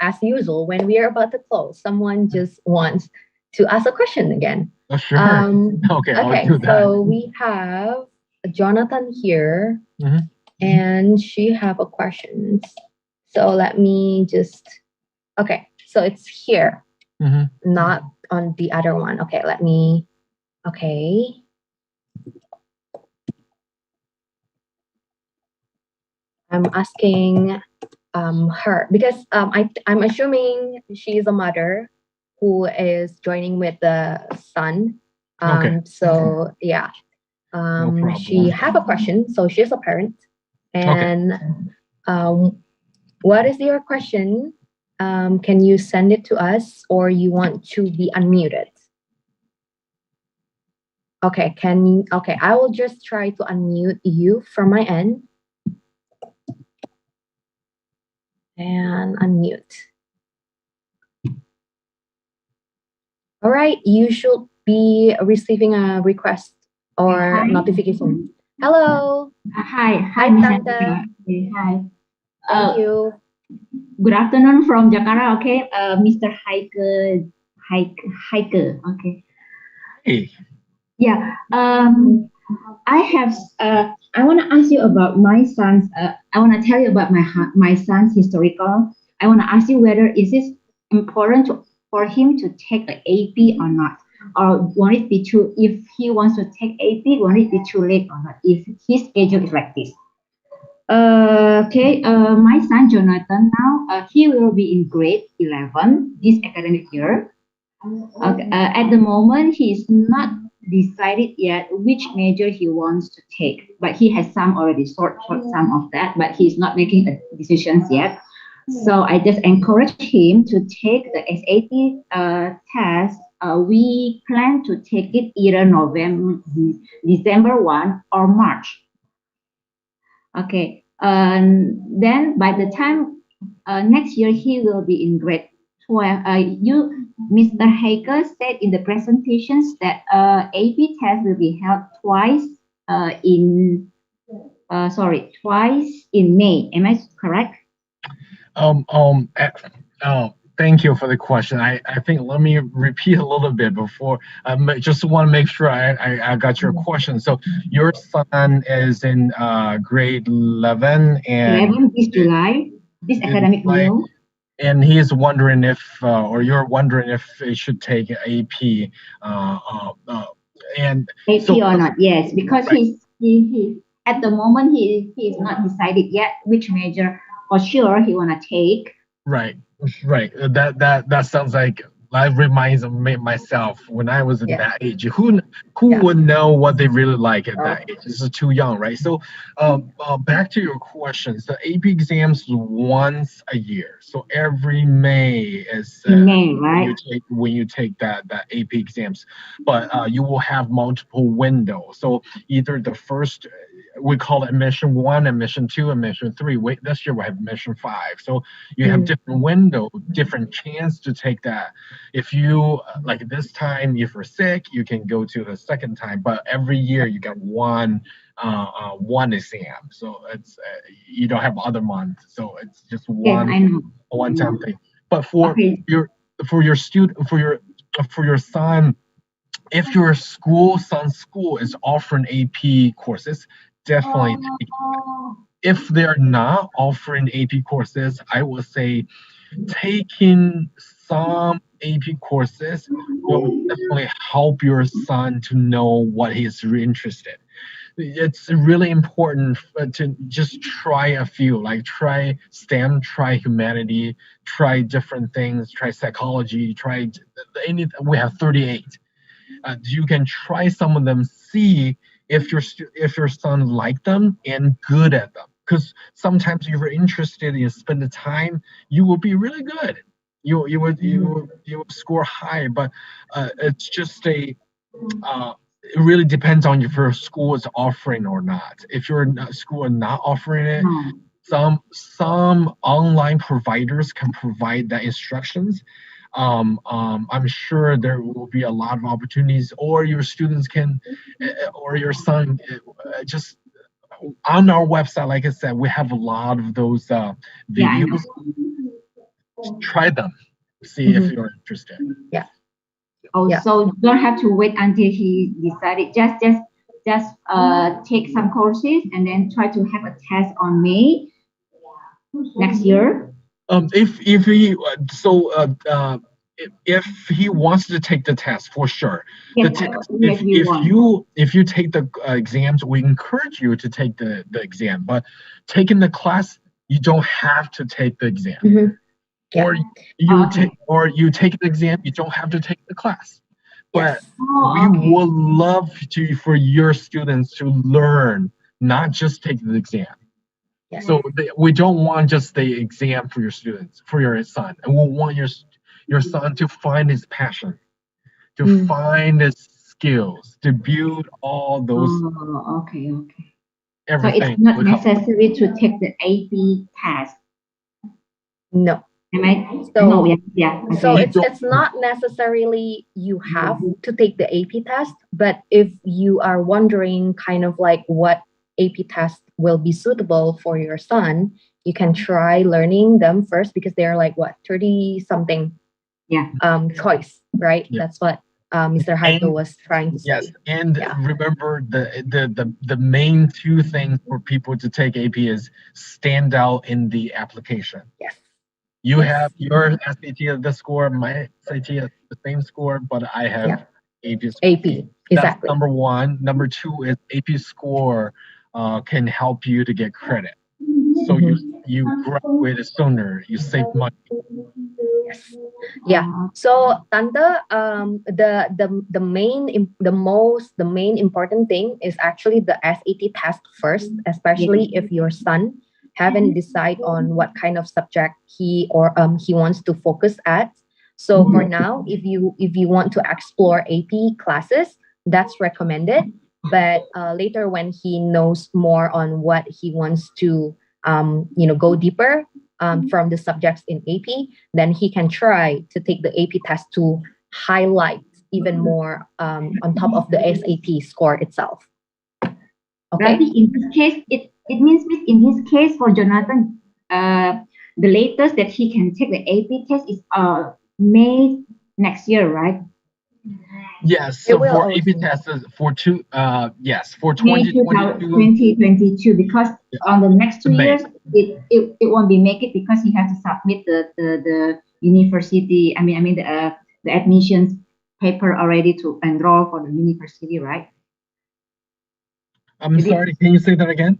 as usual, when we are about to close, someone just wants to ask a question again. Oh, sure. Okay, I'll Okay. do that. So we have Jonathan here, Mhm. and she have a question. So let me just. Okay, so it's here, Mhm. not on the other one. Okay, let me. Okay. I'm asking her, because I'm assuming she is a mother who is joining with the son. Okay. So yeah, No problem. she have a question. So she's a parent, Okay. and what is your question? Can you send it to us, or you want to be unmuted? Okay, okay, I will just try to unmute you from my end. And unmute. All right, you should be receiving a request or Hi. notification. Hello. Hi, Miss Tante. Tante. Hi. Thank you. Good afternoon from Jakarta. Okay, Mr. Heike. Okay. Hey. Yeah. I have. I want to ask you about my son's. I want to tell you about my son's historical. I want to ask you whether is it important for him to take the AP or not, or won't it be too? If he wants to take AP, won't it be too late or not? If his schedule is like this. Okay. My son Jonathan now. He will be in grade 11 this academic year. Okay. At the moment, he is not decided yet which major he wants to take, but he has some already short some of that, but he's not making a decisions yet. So I just encourage him to take the SAT test. We plan to take it either December 1 or March. Okay. Then by the time next year he will be in grade 12. Mr. Hager said in the presentations that AP test will be held twice twice in May. Am I correct? Thank you for the question. I think let me repeat a little bit before. Just want to make sure I got your question. So your son is in grade 11 and 11 this July, this academic year. And he is wondering if, or you're wondering if he should take AP And AP so or not? Yes, because right, he at the moment he is not decided yet which major for sure he wanna take. right, right. That sounds like that reminds me myself when I was in Yeah. that age. Who Yeah. would know what they really like at that age? This is too young, right? So, back to your questions. The AP exams once a year. So every May is In May, when you right? take that AP exams, but you will have multiple windows. So either the first, we call it admission one, admission two, admission three. Wait, this year we have admission five. So you have Mm. different window, different chance to take that. If you like this time, if you're sick, you can go to the second time. But every year you get one exam. So it's you don't have other months. So it's just Yes, I know. one I time know. thing. But for Okay. your student for your son, if your son's school is offering AP courses, definitely take it. If they're not offering AP courses, I would say taking some AP courses will definitely help your son to know what he's interested. It's really important to just try a few, like try STEM, try humanity, try different things, try psychology, try any. We have 38. You can try some of them, see if your son like them and good at them. Because sometimes if you're interested in spend the time, you will be really good. You would score high, but it's just it really depends on if your school is offering or not. If your school is not offering it, No. some online providers can provide the instructions. I'm sure there will be a lot of opportunities, or your students can, or your son, just on our website. Like I said, we have a lot of those Yeah, I know. videos. Try them, see if Mhm. you're interested. Yeah. Also, you don't have to wait until he decided. Just take some courses and then try to have a test on May next year. If he so if he wants to take the test for sure, the Yes, test, yes, we want. if you take the exams, we encourage you to take the exam. But taking the class, you don't have to take the exam. Mhm. Yeah. Okay. Or you take the exam, you don't have to take the class. But Yes. we Oh, okay. would love to for your students to learn, not just take the exam. Yes. So we don't want just the exam for your students, for your son, and we want your son to find his passion, to Mm. find his skills, to build all those Oh, okay, okay. So it's everything. not We call necessary to take the AP test. No. Am I? So- No, yeah, So okay. it's not necessarily you have to take the AP test, but if you are wondering kind of like what AP test will be suitable for your son, you can try learning them first because they're like what 30 something Yeah. choice, right? Yeah. That's what Mr. Haito And- was trying to say. Yes, and Yeah. remember the main two things for people to take AP is stand out in the application. Yes. You Yes. have your SAT at this score, my SAT at the same score, but I have Yeah. AP score. AP. That's Exactly. number one. Number two is AP score can help you to get credit. So you graduate sooner, you save money. Yes. Yeah. So Tante, the main important thing is actually the SAT test first, especially if your son haven't decided on what kind of subject he wants to focus at. So for now, if you want to explore AP classes, that's recommended. But later, when he knows more on what he wants to go deeper from the subjects in AP, then he can try to take the AP test to highlight even more on top of the SAT score itself. Okay. Ravi, in this case, it means in this case for Jonathan, the latest that he can take the AP test is May next year, right? Yes, It so will for also. AP tests for for May 2022. 2022, because on the next 2 May. years, it won't be make it because he has to submit the university. I mean the admissions paper already to enroll for the university, right? I'm Did it- sorry, can you say that again?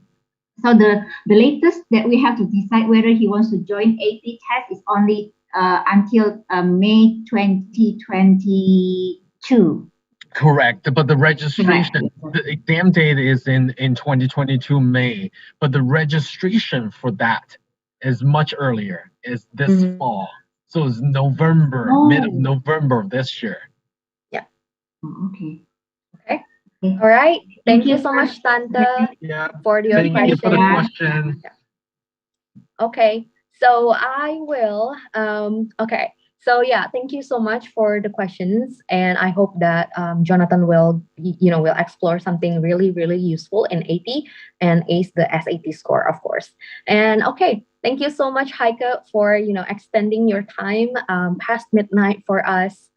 So the latest that we have to decide whether he wants to join AP test is only until May 2022. Correct, but the registration, the exam date is in 2022 May, but the registration for that is much earlier. It's this Mhm. fall, so it's November, mid of Oh. November of this year. Oh, okay. Okay. Okay. All right. Thank you you so for- much, Tante, Yeah, for your thank you for the question. question. Okay, so I will. Okay, so yeah, thank you so much for the questions, and I hope that Jonathan will, will explore something really, really useful in AP and ace the SAT score, of course. And okay, thank you so much, Heike, for extending your time past midnight for us.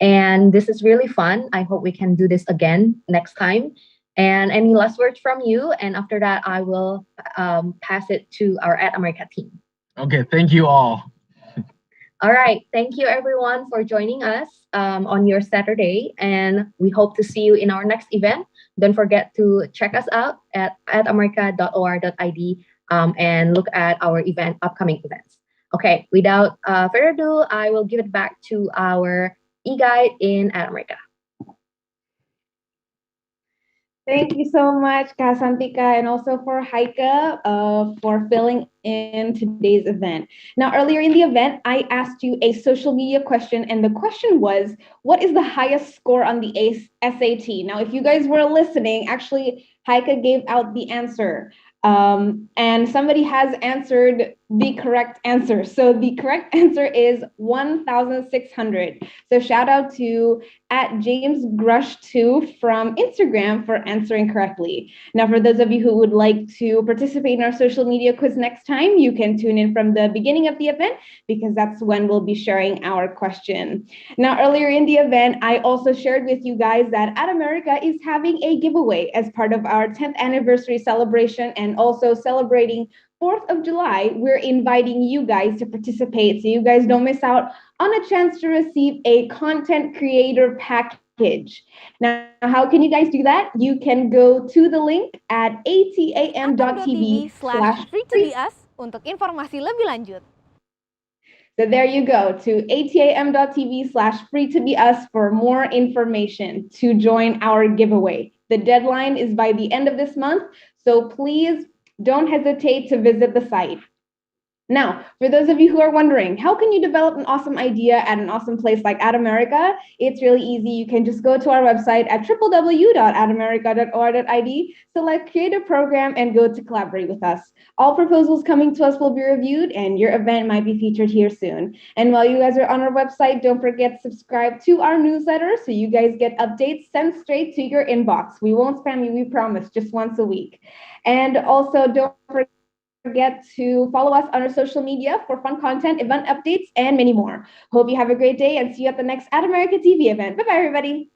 And this is really fun. I hope we can do this again next time. And any last words from you? And after that, I will pass it to our At America team. Okay, thank you all. All right. Thank you, everyone, for joining us on your Saturday. And we hope to see you in our next event. Don't forget to check us out at atamerica.or.id and look at our upcoming events. Okay. Without further ado, I will give it back to our e-guide in At America. Thank you so much, Kasantika, and also for Heike for filling in today's event. Now, earlier in the event, I asked you a social media question, and the question was, what is the highest score on the SAT? Now, if you guys were listening, actually, Heike gave out the answer. And somebody has answered the correct answer. So the correct answer is 1,600. So shout out to @JamesGrush2 from Instagram for answering correctly. Now, for those of you who would like to participate in our social media quiz next time, you can tune in from the beginning of the event because that's when we'll be sharing our question. Now, earlier in the event, I also shared with you guys that At America is having a giveaway as part of our 10th anniversary celebration and also celebrating 4th of July. We're inviting you guys to participate so you guys don't miss out on a chance to receive a content creator package. Now, how can you guys do that? You can go to the link at atam.tv/free untuk informasi lebih lanjut. So there you go, to atam.tv/free2beus for more information to join our giveaway. The deadline is by the end of this month, so please don't hesitate to visit the site. Now, for those of you who are wondering, how can you develop an awesome idea at an awesome place like At America? It's really easy. You can just go to our website at www.atamerica.or.id, select create a program, and go to collaborate with us. All proposals coming to us will be reviewed, and your event might be featured here soon. And while you guys are on our website, don't forget to subscribe to our newsletter so you guys get updates sent straight to your inbox. We won't spam you, we promise, just once a week. And also, don't forget to follow us on our social media for fun content, event updates, and many more. Hope you have a great day and see you at the next At America TV event. Bye-bye, everybody.